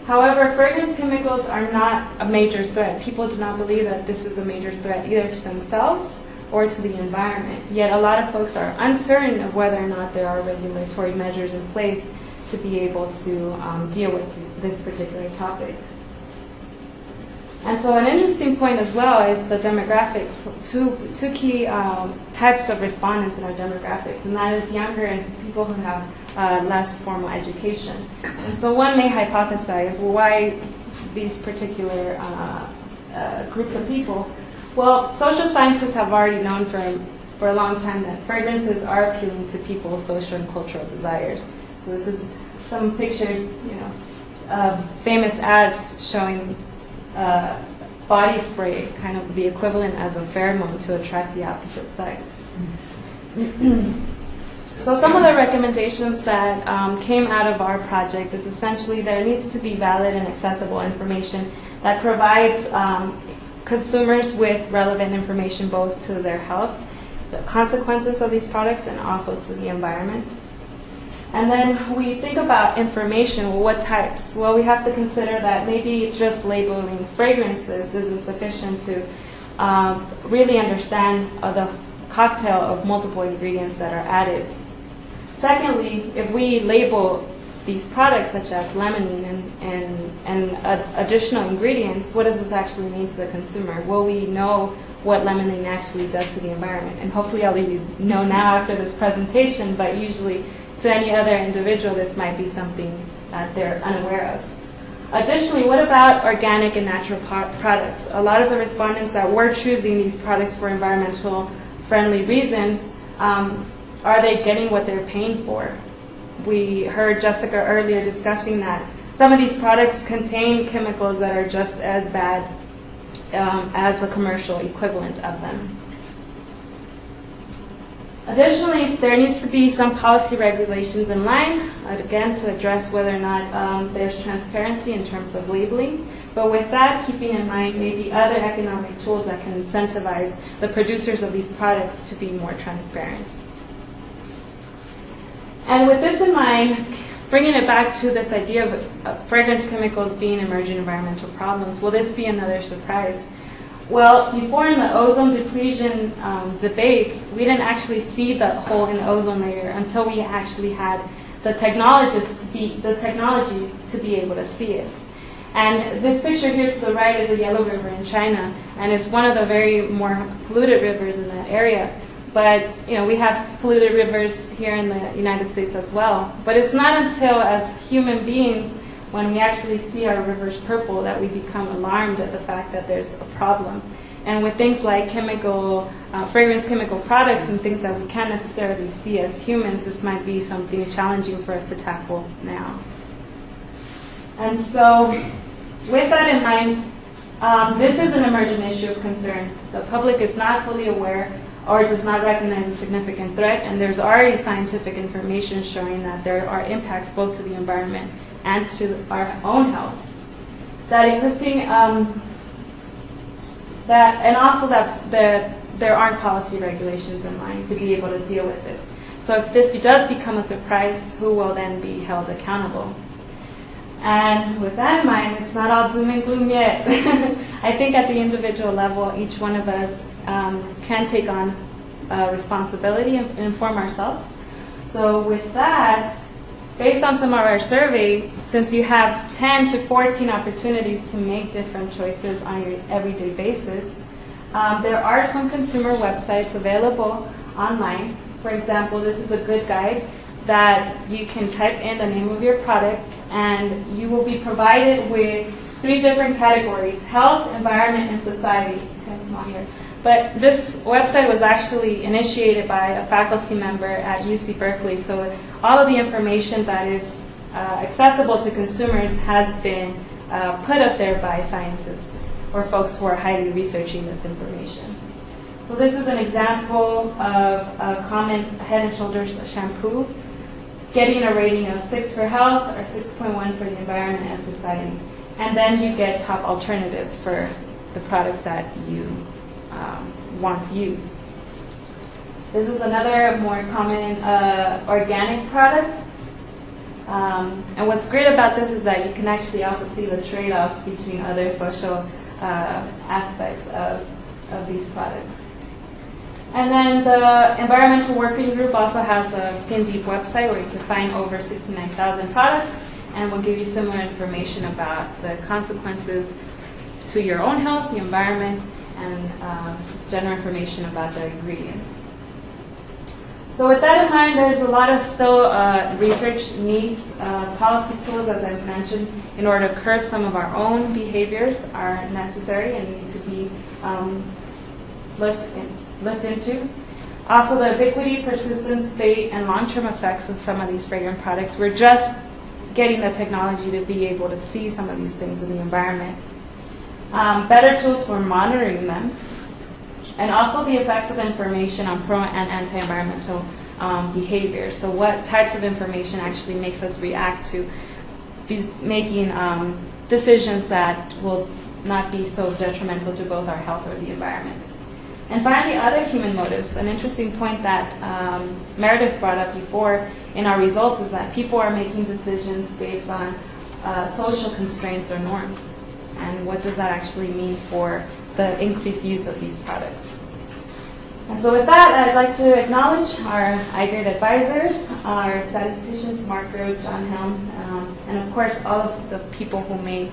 However, fragrance chemicals are not a major threat. People do not believe that this is a major threat either to themselves or to the environment. Yet a lot of folks are uncertain of whether or not there are regulatory measures in place to be able to deal with this particular topic. And so an interesting point as well is the demographics. Two key types of respondents in our demographics, and that is younger and people who have less formal education. And so one may hypothesize, well, why these particular groups of people? Well, social scientists have already known for a long time that fragrances are appealing to people's social and cultural desires. So this is some pictures, of famous ads showing body spray, kind of the equivalent as a pheromone to attract the opposite sex. So some of the recommendations that came out of our project is essentially there needs to be valid and accessible information that provides consumers with relevant information both to their health, the consequences of these products, and also to the environment. And then we think about information. Well, what types? Well, we have to consider that maybe just labeling fragrances isn't sufficient to really understand the cocktail of multiple ingredients that are added. Secondly, if we label these products such as limonene and additional ingredients, what does this actually mean to the consumer? Will we know what limonene actually does to the environment? And hopefully all of you know now after this presentation, but usually to any other individual, this might be something that they're unaware of. Additionally, what about organic and natural products? A lot of the respondents that were choosing these products for environmental friendly reasons, are they getting what they're paying for? We heard Jessica earlier discussing that some of these products contain chemicals that are just as bad as the commercial equivalent of them. Additionally, there needs to be some policy regulations in line, again, to address whether or not there's transparency in terms of labeling. But with that, keeping in mind maybe other economic tools that can incentivize the producers of these products to be more transparent. And with this in mind, bringing it back to this idea of fragrance chemicals being emerging environmental problems, will this be another surprise? Well, before in the ozone depletion debates, we didn't actually see the hole in the ozone layer until we actually had the technologies to be able to see it. And this picture here to the right is a yellow river in China, and it's one of the very more polluted rivers in that area. But we have polluted rivers here in the United States as well. But it's not until as human beings, when we actually see our rivers purple, that we become alarmed at the fact that there's a problem. And with things like fragrance chemical products and things that we can't necessarily see as humans, this might be something challenging for us to tackle now. And so, with that in mind, this is an emerging issue of concern. The public is not fully aware or does not recognize a significant threat, and there's already scientific information showing that there are impacts both to the environment and to our own health. That existing, and also that there aren't policy regulations in line to be able to deal with this. So if this does become a surprise, who will then be held accountable? And with that in mind, it's not all doom and gloom yet. I think at the individual level, each one of us can take on responsibility and inform ourselves. So with that, based on some of our survey, since you have 10 to 14 opportunities to make different choices on your everyday basis, There are some consumer websites available online. For example, this is a good guide that you can type in the name of your product, and you will be provided with 3 different categories: health, environment, and society. It's kind of small here. But this website was actually initiated by a faculty member at UC Berkeley, so all of the information that is accessible to consumers has been put up there by scientists or folks who are highly researching this information. So this is an example of a common Head & Shoulders shampoo, getting a rating of 6 for health or 6.1 for the environment and society. And then you get top alternatives for the products that you want to use. This is another more common organic product. And what's great about this is that you can actually also see the trade-offs between other social aspects of these products. And then the Environmental Working Group also has a Skin Deep website where you can find over 69,000 products, and will give you similar information about the consequences to your own health, the environment, and just general information about the ingredients. So with that in mind, there's a lot of still research needs, policy tools, as I've mentioned, in order to curb some of our own behaviors are necessary and need to be looked into. Also, the ubiquity, persistence, fate, and long-term effects of some of these fragrant products. We're just getting the technology to be able to see some of these things in the environment. Better tools for monitoring them, and also the effects of information on pro and anti-environmental behavior. So what types of information actually makes us react to making decisions that will not be so detrimental to both our health or the environment. And finally, other human motives. An interesting point that Meredith brought up before in our results is that people are making decisions based on social constraints or norms. And what does that actually mean for the increased use of these products? And so with that, I'd like to acknowledge our IGRD advisors, our statisticians, Mark Rowe, John Helm, and of course all of the people who made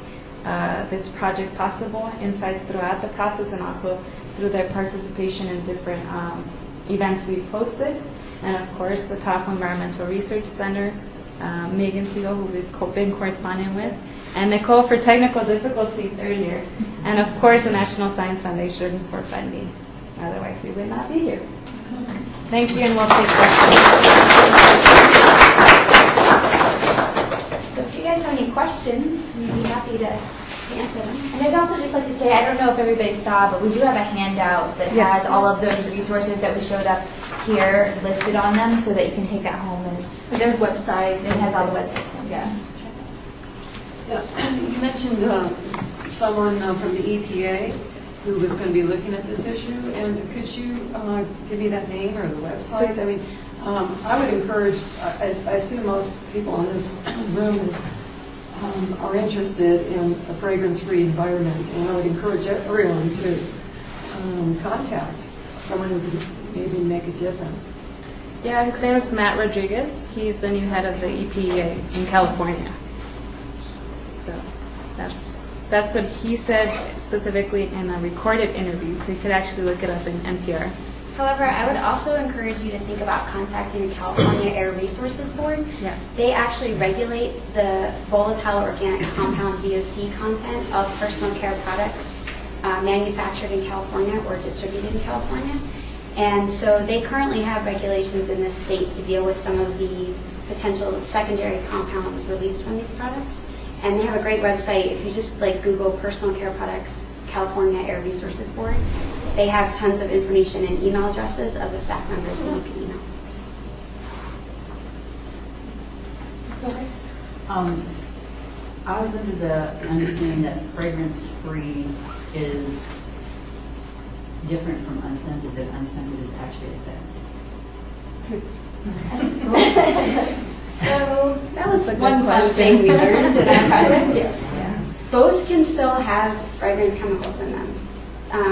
this project possible, insights throughout the process, and also through their participation in different events we've hosted. And of course, the Tahoe Environmental Research Center, Megan Siegel, who we've been corresponding with, and Nicole for technical difficulties earlier, and of course the National Science Foundation for funding. Otherwise, we would not be here. Thank you, and we'll take questions. So if you guys have any questions, we'd be happy to answer them. And I'd also just like to say, I don't know if everybody saw, but we do have a handout that has all of those resources that we showed up here listed on them, so that you can take that home, and Their website. it has all the websites on. Yeah. You mentioned someone from the EPA who was going to be looking at this issue, and could you give me that name or the website? I mean, I would encourage, I assume most people in this room are interested in a fragrance-free environment, and I would encourage everyone to contact someone who could maybe make a difference. Yeah, his name is Matt Rodriguez. He's the new head of the EPA in California. So that's what he said specifically in a recorded interview, so you could actually look it up in NPR. However, I would also encourage you to think about contacting the California Air Resources Board. Yeah. They actually regulate the volatile organic compound VOC content of personal care products manufactured in California or distributed in California. And so they currently have regulations in this state to deal with some of the potential secondary compounds released from these products. And they have a great website. If you just Google personal care products, California Air Resources Board, they have tons of information and email addresses of the staff members that you can email. I was under the understanding that fragrance-free is different from unscented, that unscented is actually a scent. So That was a good one fun question. thing we learned in our project. Yeah. Both can still have fragrance chemicals in them.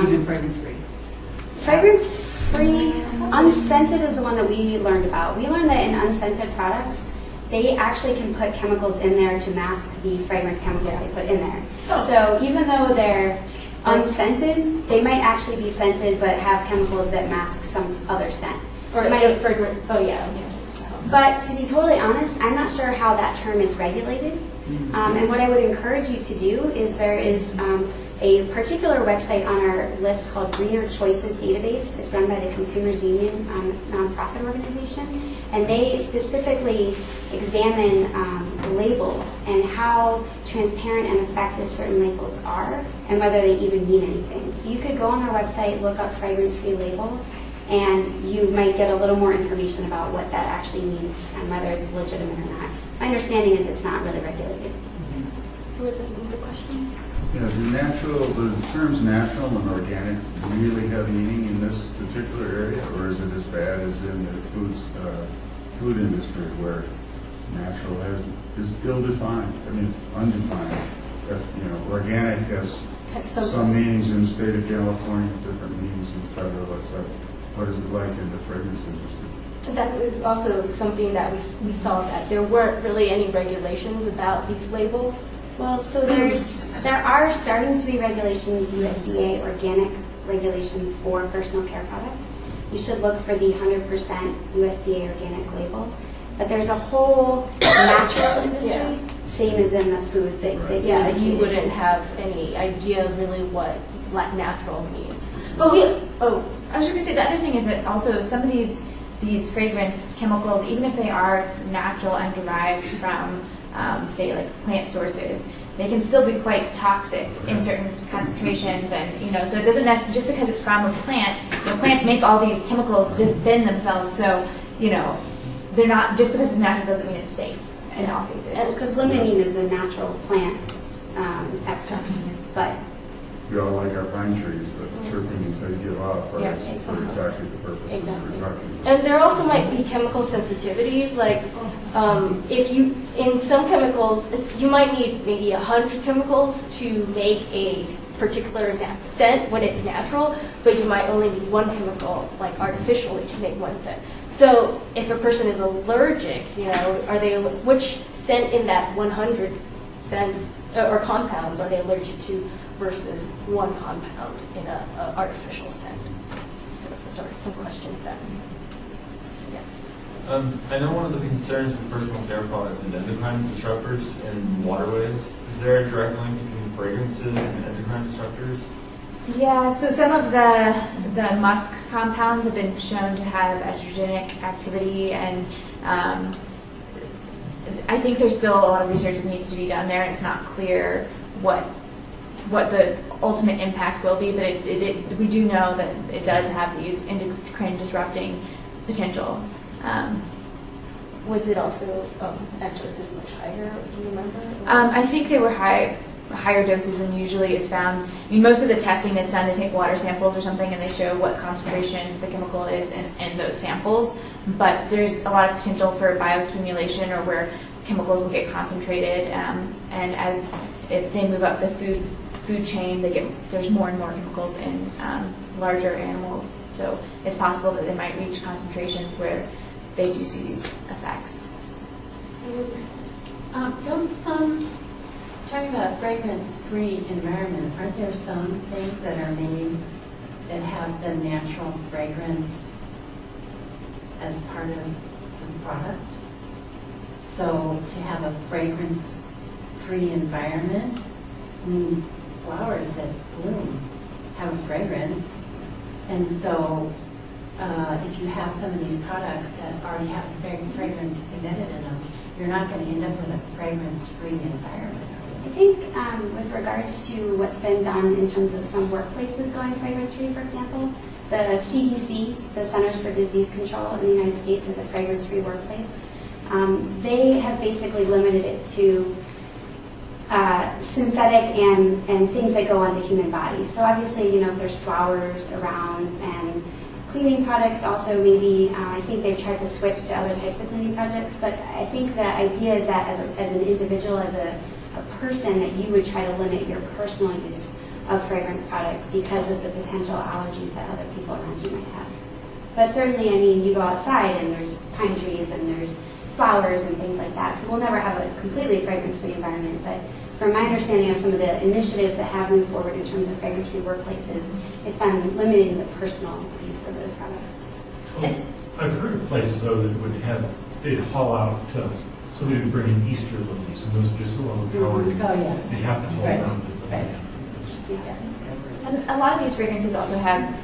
Even fragrance-free. Fragrance-free, unscented is the one that we learned about. We learned that in unscented products, they actually can put chemicals in there to mask the fragrance chemicals they put in there. So even though they're unscented, they might actually be scented but have chemicals that mask some other scent. Or So fragrant. Oh yeah. but to be totally honest, I'm not sure how that term is regulated. And what I would encourage you to do is there is a particular website on our list called Greener Choices Database. It's run by the Consumers Union, nonprofit organization, and they specifically examine labels and how transparent and effective certain labels are and whether they even mean anything. So you could go on our website, look up fragrance-free label, and you might get a little more information about what that actually means and whether it's legitimate or not. My understanding is it's not really regulated. Who was the question? Yeah, the terms natural and organic really have meaning in this particular area, or is it as bad as in the food industry where natural is ill-defined, undefined? Organic has some meanings in the state of California, different meanings in federal, etc. What is it like in the fragrance industry? That was also something that we saw, that there weren't really any regulations about these labels. Well, so there are starting to be regulations, USDA organic regulations for personal care products. You should look for the 100% USDA organic label. But there's a whole natural industry, same as in the food. That You wouldn't have any idea really what natural means. Well, I was just going to say the other thing is that also some of these fragrance chemicals, even if they are natural and derived from, say, like plant sources, they can still be quite toxic in certain concentrations. And so it doesn't necessarily, just because it's from a plant, plants make all these chemicals to defend themselves. So they're not, just because it's natural doesn't mean it's safe in all cases. Because limonene is a natural plant extract, but We all like our pine trees, but the terpenes they give off are Yeah, for exactly the purpose that we're talking about. And there also might be chemical sensitivities, like if you, in some chemicals, you might need maybe 100 chemicals to make a particular scent when it's natural, but you might only need one chemical, like artificially, to make one scent. So if a person is allergic, which scent in that 100 scents or compounds are they allergic to versus one compound in an artificial scent? So, sorry, some questions then. I know one of the concerns with personal care products is endocrine disruptors in waterways. Is there a direct link between fragrances and endocrine disruptors? Yeah, so some of the musk compounds have been shown to have estrogenic activity, and I think there's still a lot of research that needs to be done there. It's not clear what the ultimate impacts will be, but we do know that it does have these endocrine disrupting potential. Was it also at doses much higher? Do you remember? I think they were higher doses than usually is found. Most of the testing that's done, they take water samples or something and they show what concentration the chemical is in those samples. But there's a lot of potential for bioaccumulation, or where chemicals will get concentrated, and as they move up the food chain, there's more and more chemicals in larger animals. So it's possible that they might reach concentrations where they do see these effects. Talking about a fragrance-free environment, aren't there some things that are made that have the natural fragrance as part of the product? So to have a fragrance-free environment, flowers that bloom have a fragrance, and so if you have some of these products that already have a fragrance embedded in them, you're not going to end up with a fragrance-free environment. I think with regards to what's been done in terms of some workplaces going fragrance-free, for example, the CDC, the Centers for Disease Control in the United States, is a fragrance-free workplace. They have basically limited it to synthetic and things that go on the human body. So obviously, if there's flowers around and cleaning products also maybe, I think they've tried to switch to other types of cleaning products, but I think the idea is that as an individual, as a person, that you would try to limit your personal use of fragrance products because of the potential allergies that other people around you might have. But certainly, you go outside and there's pine trees and there's flowers and things like that, so we'll never have a completely fragrance-free environment, but from my understanding of some of the initiatives that have moved forward in terms of fragrance-free workplaces, it's been limiting the personal use of those products. I've heard of places though that they'd haul out, somebody would bring in Easter lilies, and those are just so overpowered. They have to haul down. And a lot of these fragrances also have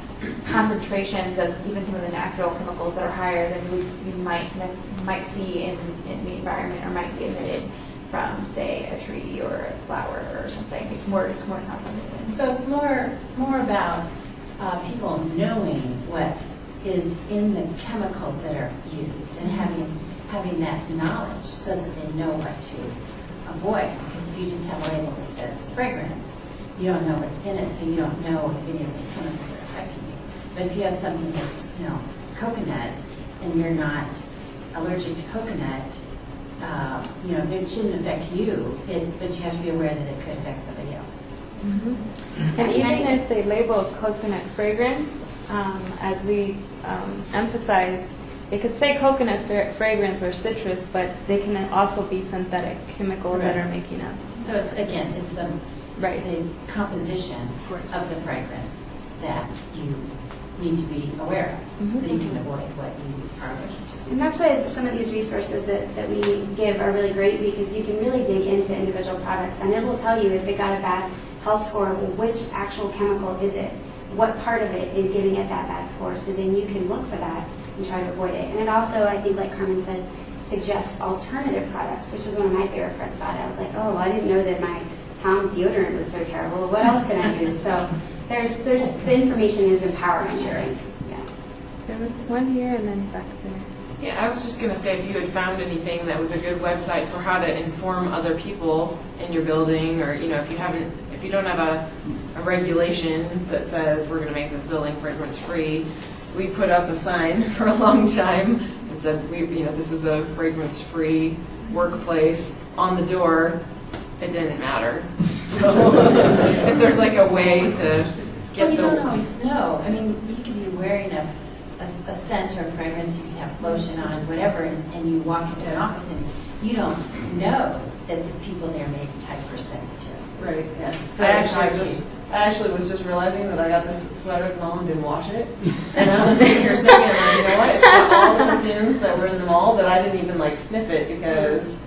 concentrations of even some of the natural chemicals that are higher than you might see in the environment or might be emitted from, say, a tree or a flower or something. It's more concentrated. So it's more about people knowing what is in the chemicals that are used and having that knowledge so that they know what to avoid. Because if you just have a label that says fragrance, you don't know what's in it, so you don't know if any of those chemicals are affecting you. But if you have something that's, coconut, and you're not allergic to coconut, it shouldn't affect you, but you have to be aware that it could affect somebody else. Mm-hmm. And even if they label coconut fragrance, as we emphasize, it could say coconut fragrance or citrus, but they can also be synthetic chemicals that are making up. So it's the composition of the fragrance that you need to be aware of, so you can avoid what you are allergic to. And that's why some of these resources that we give are really great, because you can really dig into individual products, and it will tell you if it got a bad health score, well, which actual chemical is it? What part of it is giving it that bad score? So then you can look for that and try to avoid it. And it also, I think, like Carmen said, suggests alternative products, which was one of my favorite parts about it. I was like, oh, well, I didn't know that my Tom's deodorant was so terrible. What else can I use? So there's the information is empowering. Sure. I think. Yeah. There was one here and then back there. Yeah, I was just going to say, if you had found anything that was a good website for how to inform other people in your building, or if you don't have a regulation that says we're going to make this building fragrance free, we put up a sign for a long time that said this is a fragrance free workplace on the door. It didn't matter. So if there's like a way to get you don't always know. I mean, you can be wearing a scent or fragrance, you can have lotion on, whatever, and you walk into an office and you don't know that the people there may be hypersensitive. Right, yeah. So I actually was just realizing that I got this sweater at the mall and didn't wash it. And as I'm sitting here sniffing it, I'm like, you know what? It's got all the perfumes that were in the mall that I didn't even sniff it because,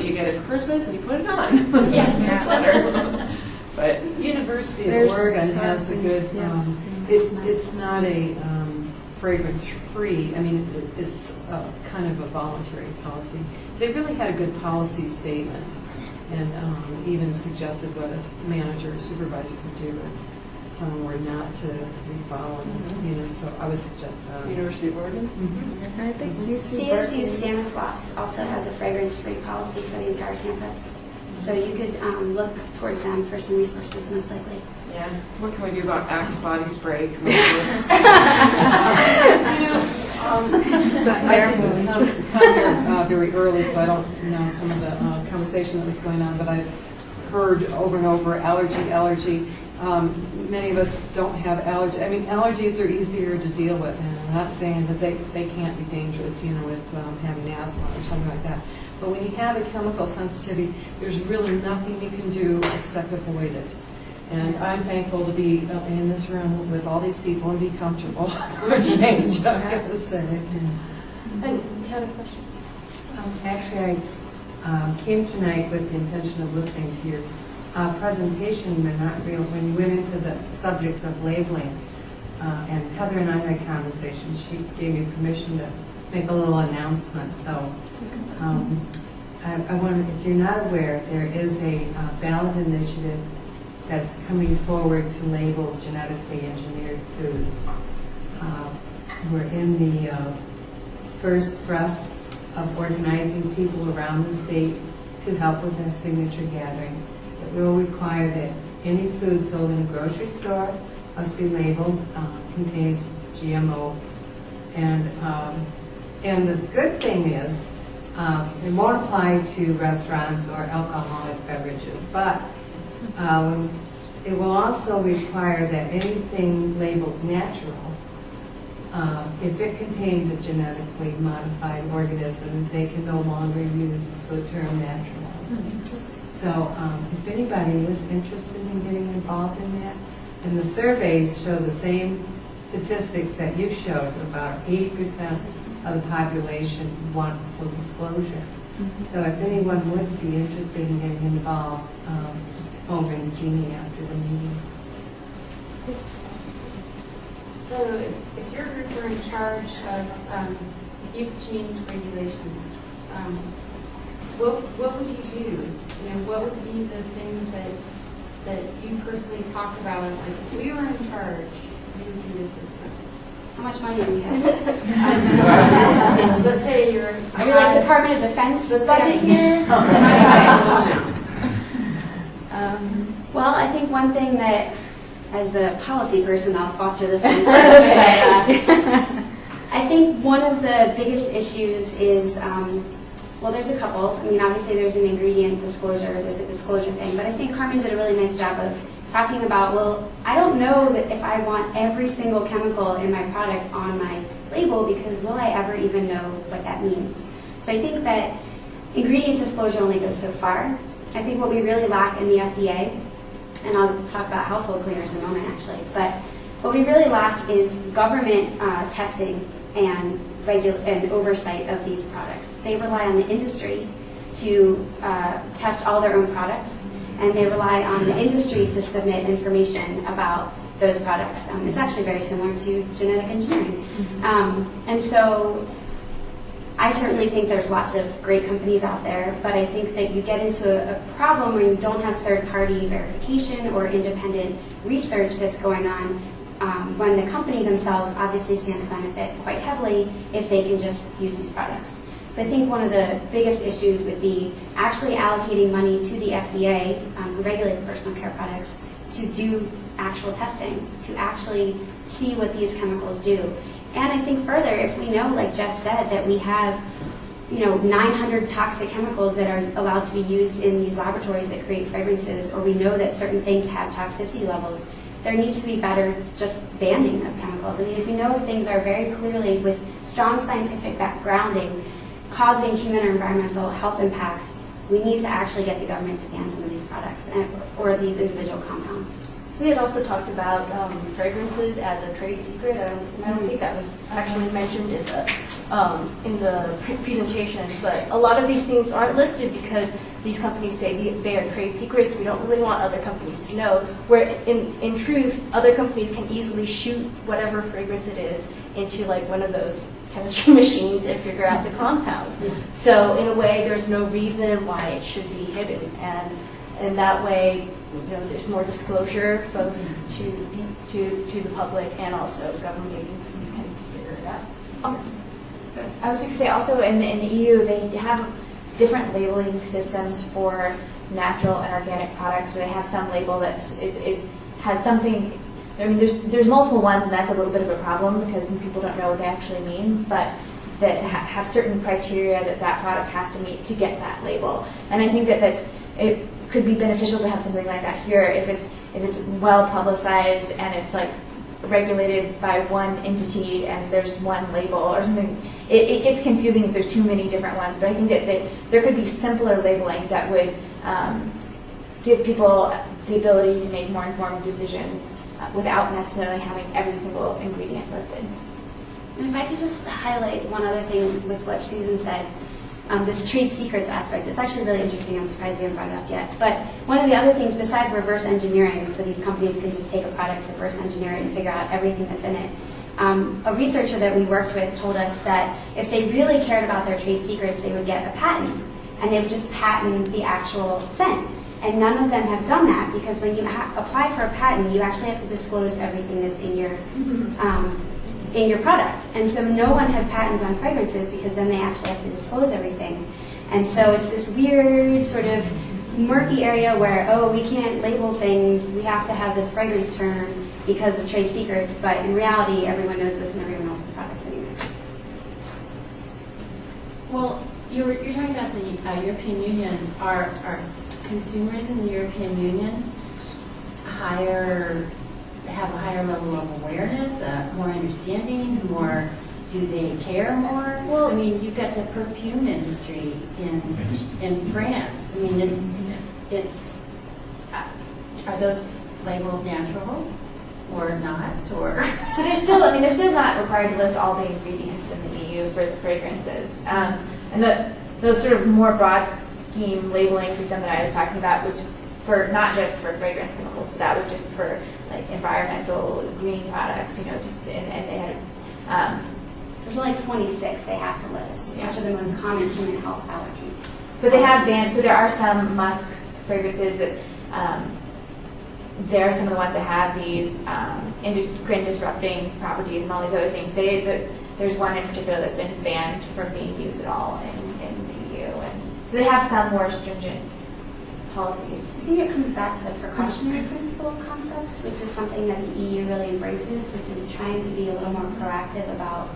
you get it for Christmas and you put it on. Yeah, it's a sweater. But University of Oregon has a good, it's not a fragrance free, I mean, it's kind of a voluntary policy. They really had a good policy statement, and even suggested what a manager or supervisor could do if someone were not to be following, so I would suggest that. University of Oregon? Mm-hmm. I think CSU Stanislaus also has a fragrance-free policy for the entire campus. So you could look towards them for some resources, most likely. Yeah. What can we do about Axe body spray? Can we do this? I didn't come here very early, so I don't know some of the conversation that was going on, but I've heard over and over, allergy. Many of us don't have allergies. I mean, allergies are easier to deal with, and I'm not saying that they can't be dangerous, with having asthma or something like that. But when you have a chemical sensitivity, there's really nothing you can do except avoid it. And I'm thankful to be in this room with all these people and be comfortable for a change, I've got to say. And you had a question? Actually, I came tonight with the intention of listening to your presentation, but not real. When you went into the subject of labeling, and Heather and I had a conversation, she gave me permission to make a little announcement. So I wonder if you're not aware, there is a ballot initiative that's coming forward to label genetically engineered foods. We're in the first thrust of organizing people around the state to help with their signature gathering. It will require that any food sold in a grocery store must be labeled, contains GMO. And the good thing is, it won't apply to restaurants or alcoholic beverages, but it will also require that anything labeled natural if it contains a genetically modified organism, they can no longer use the term natural. So if anybody is interested in getting involved in that, and the surveys show the same statistics that you showed, about 80% of the population want full disclosure. So if anyone would be interested in getting involved, just come over and see me after the meeting. So if your group were in charge of, if you could change regulations, what would you do? You know, what would be the things that you personally talk about? Like, if we were in charge, we would do this. How much money do you have? Let's say you're... Are you like Department of Defense budget here? Well, I think one thing that, as a policy person, I'll foster this one first. I think one of the biggest issues is, well, there's a couple. I mean, obviously there's an ingredient disclosure, there's a disclosure thing, but I think Carmen did a really nice job of talking about, well, I don't know that if I want every single chemical in my product on my label, because will I ever even know what that means? So I think that ingredient disclosure only goes so far. I think what we really lack in the FDA, and I'll talk about household cleaners in a moment actually, but what we really lack is government testing and oversight of these products. They rely on the industry to test all their own products, and they rely on the industry to submit information about those products. It's actually very similar to genetic engineering. And so I certainly think there's lots of great companies out there, but I think that you get into a problem where you don't have third-party verification or independent research that's going on when the company themselves obviously stands to benefit quite heavily if they can just use these products. So I think one of the biggest issues would be actually allocating money to the FDA, who regulates personal care products, to do actual testing, to actually see what these chemicals do. And I think further, if we know, like Jess said, that we have 900 toxic chemicals that are allowed to be used in these laboratories that create fragrances, or we know that certain things have toxicity levels, there needs to be better just banning of chemicals. I mean, if we know things are very clearly, with strong scientific grounding, causing human or environmental health impacts, we need to actually get the government to ban some of these products or these individual compounds. We had also talked about fragrances as a trade secret. I don't think that was actually mentioned in the presentation, but a lot of these things aren't listed because these companies say they are trade secrets. We don't really want other companies to know. Where in truth, other companies can easily shoot whatever fragrance it is into like one of those chemistry machines and figure out the compound. So in a way, there's no reason why it should be hidden, and in that way, there's more disclosure both to the public and also government agencies can figure it out. I was going to say also in the EU they have different labeling systems for natural and organic products, where they have some label that has something. I mean, there's multiple ones, and that's a little bit of a problem because people don't know what they actually mean, but that have certain criteria that product has to meet to get that label. And I think that it could be beneficial to have something like that here if it's well publicized and it's like regulated by one entity and there's one label or something. It gets confusing if there's too many different ones, but I think that there could be simpler labeling that would give people the ability to make more informed decisions without necessarily having every single ingredient listed. And if I could just highlight one other thing with what Susan said, this trade secrets aspect. It's actually really interesting. I'm surprised we haven't brought it up yet. But one of the other things besides reverse engineering, so these companies can just take a product, reverse engineer it, and figure out everything that's in it. A researcher that we worked with told us that if they really cared about their trade secrets, they would get a patent, and they would just patent the actual scent. And none of them have done that, because when you apply for a patent, you actually have to disclose everything that's in your product. And so no one has patents on fragrances because then they actually have to disclose everything. And so it's this weird sort of murky area where, we can't label things, we have to have this fragrance term because of trade secrets, but in reality, everyone knows what's in everyone else's products anyway. Well, you're talking about the European Union. Are consumers in the European Union higher have a higher level of awareness, more understanding, more, do they care more? Well, I mean, you've got the perfume industry in France. I mean, it's, are those labeled natural or not, or? So they're still, I mean, they're still not required to list all the ingredients in the EU for the fragrances. And the sort of more broad scheme labeling system that I was talking about was for not just for fragrance chemicals, but that was just for like environmental green products, you know, just and they had. There's only 26 they have to list, which are the most common human health allergens. But they have banned, so there are some musk fragrances that, there are some of the ones that have these endocrine disrupting properties and all these other things. There's one in particular that's been banned from being used at all in the EU. And so they have some more stringent policies. I think it comes back to the precautionary principle concept, which is something that the EU really embraces, which is trying to be a little more proactive about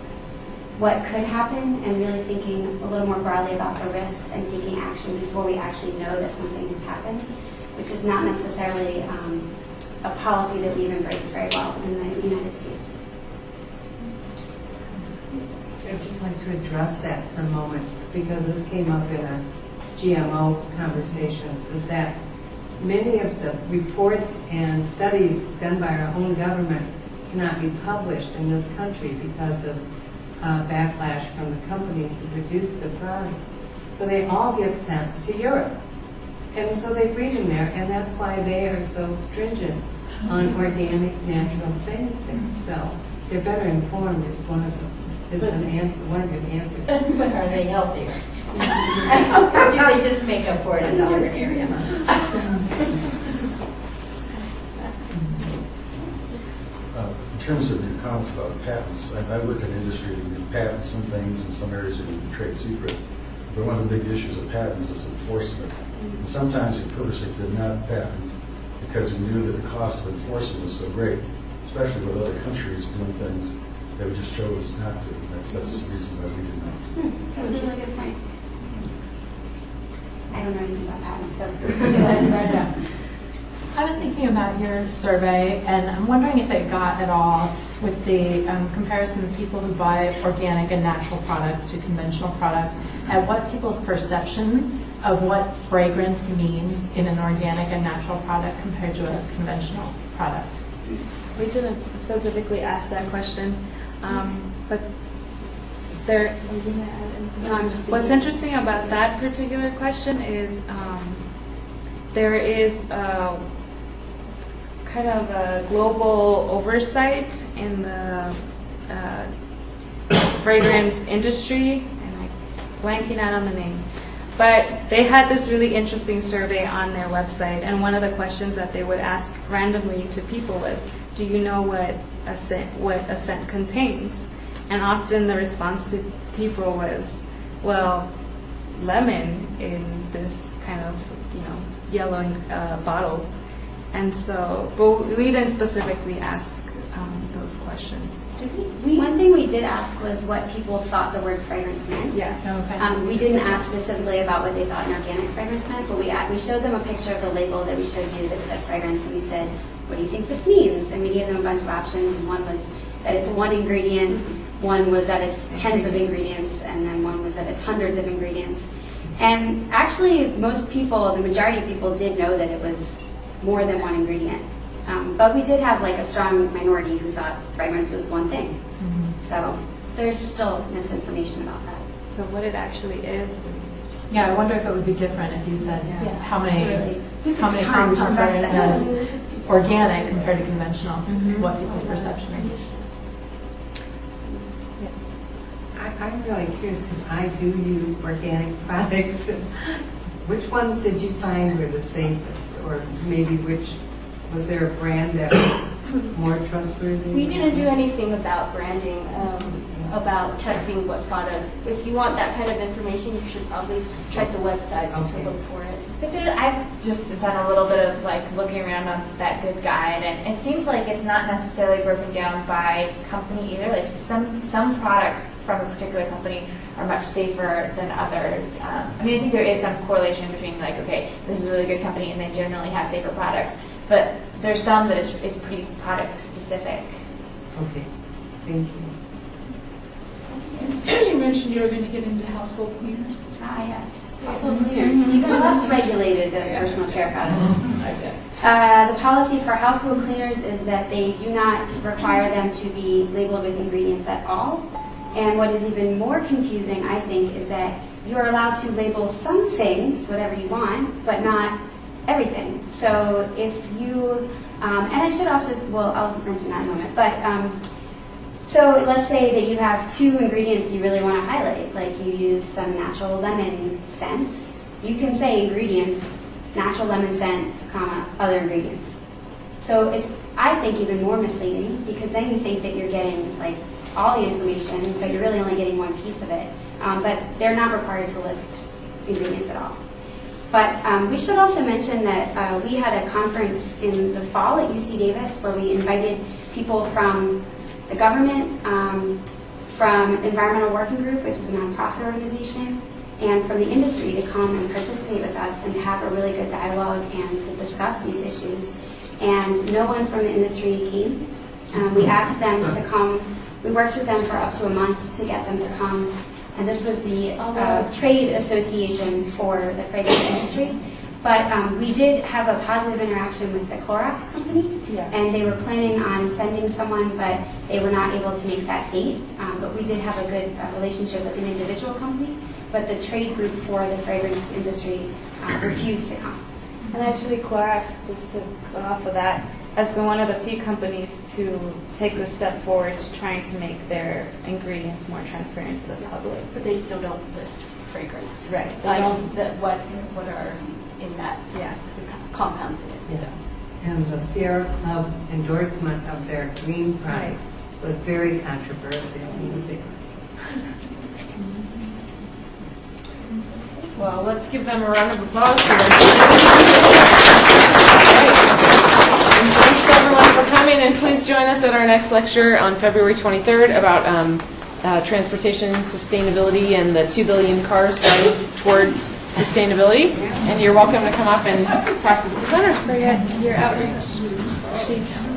what could happen and really thinking a little more broadly about the risks and taking action before we actually know that something has happened, which is not necessarily a policy that we've embraced very well in the United States. I'd just like to address that for a moment, because this came up in a GMO conversations, is that many of the reports and studies done by our own government cannot be published in this country because of backlash from the companies who produce the products. So they all get sent to Europe. And so they breed them there, and that's why they are so stringent on organic, natural things there. So they're better informed is one of them. Is an answer, one of your answers. But are they healthier? Or do they just make up for it in another area? In terms of your comments about patents, I work in industry, we do patent some things, in some areas you do trade secret. But one of the big issues of patents is enforcement. And sometimes you purposely did not patent because you knew that the cost of enforcement was so great, especially with other countries doing things that we just chose not to. That's the reason why we did not. That's a really good point. I don't know anything about patents, so I'm glad you brought it up. I was thinking about your survey, and I'm wondering if it got at all with the comparison of people who buy organic and natural products to conventional products, at what people's perception of what fragrance means in an organic and natural product compared to a conventional product. We didn't specifically ask that question, but there. No, I'm just What's interesting about that particular question is there is kind of a global oversight in the fragrance industry, and I'm blanking out on the name. But they had this really interesting survey on their website, and one of the questions that they would ask randomly to people was, do you know what a scent contains? And often the response to people was, well, lemon in this kind of, yellow bottle. And so, but we didn't specifically ask those questions. One thing we did ask was what people thought the word fragrance meant. Yeah. We didn't ask specifically about what they thought an organic fragrance meant, but we showed them a picture of the label that we showed you that said fragrance, and we said, what do you think this means? And we gave them a bunch of options, and one was that it's one ingredient, one was that it's tens of ingredients, and then one was that it's hundreds of ingredients. And actually, most people, the majority of people did know that it was more than one ingredient. But we did have like a strong minority who thought fragrance was one thing. Mm-hmm. So there's still misinformation about that. But what it actually is. Yeah, I wonder if it would be different if you said how many compounds are in it as organic compared to conventional. Mm-hmm. Is what people's perception is. I'm really curious because I do use organic products. Which ones did you find were the safest, or maybe was there a brand that was more trustworthy? We didn't do anything about branding, about testing what products. If you want that kind of information, you should probably check the websites to look for it. I've just done a little bit of looking around on that good guide, and it seems like it's not necessarily broken down by company either. Like some products from a particular company are much safer than others. I think there is some correlation between okay, this is a really good company and they generally have safer products. But there's some that it's pretty product specific. Okay, thank you. You mentioned you were going to get into household cleaners. Ah, yes. Household cleaners, even less regulated than personal care products. The policy for household cleaners is that they do not require them to be labeled with ingredients at all. And what is even more confusing, I think, is that you are allowed to label some things, whatever you want, but not everything. So if you, and I should also, well, I'll mention that in a moment, but so let's say that you have 2 ingredients you really want to highlight, like you use some natural lemon scent. You can say ingredients, natural lemon scent, comma, other ingredients. So it's, I think, even more misleading because then you think that you're getting like all the information, but you're really only getting one piece of it. But they're not required to list ingredients at all. But we should also mention that we had a conference in the fall at UC Davis where we invited people from the government, from Environmental Working Group, which is a nonprofit organization, and from the industry to come and participate with us and have a really good dialogue and to discuss these issues. And no one from the industry came. We asked them to come. We worked with them for up to a month to get them to come. And this was the trade association for the fragrance industry. But we did have a positive interaction with the Clorox company, and they were planning on sending someone, but they were not able to make that date. But we did have a good relationship with an individual company, but the trade group for the fragrance industry refused to come. And actually, Clorox, just to go off of that, has been one of the few companies to take the step forward to trying to make their ingredients more transparent to the public. But they still don't list fragrance. Right. Items that what are in that, the compounds in it. Yes. And the Sierra Club endorsement of their green products was very controversial. Well, let's give them a round of applause for this. And thanks everyone for coming, and please join us at our next lecture on February 23rd about transportation sustainability and the 2 billion cars driving towards sustainability. And you're welcome to come up and talk to the presenters. So your outreach sheets.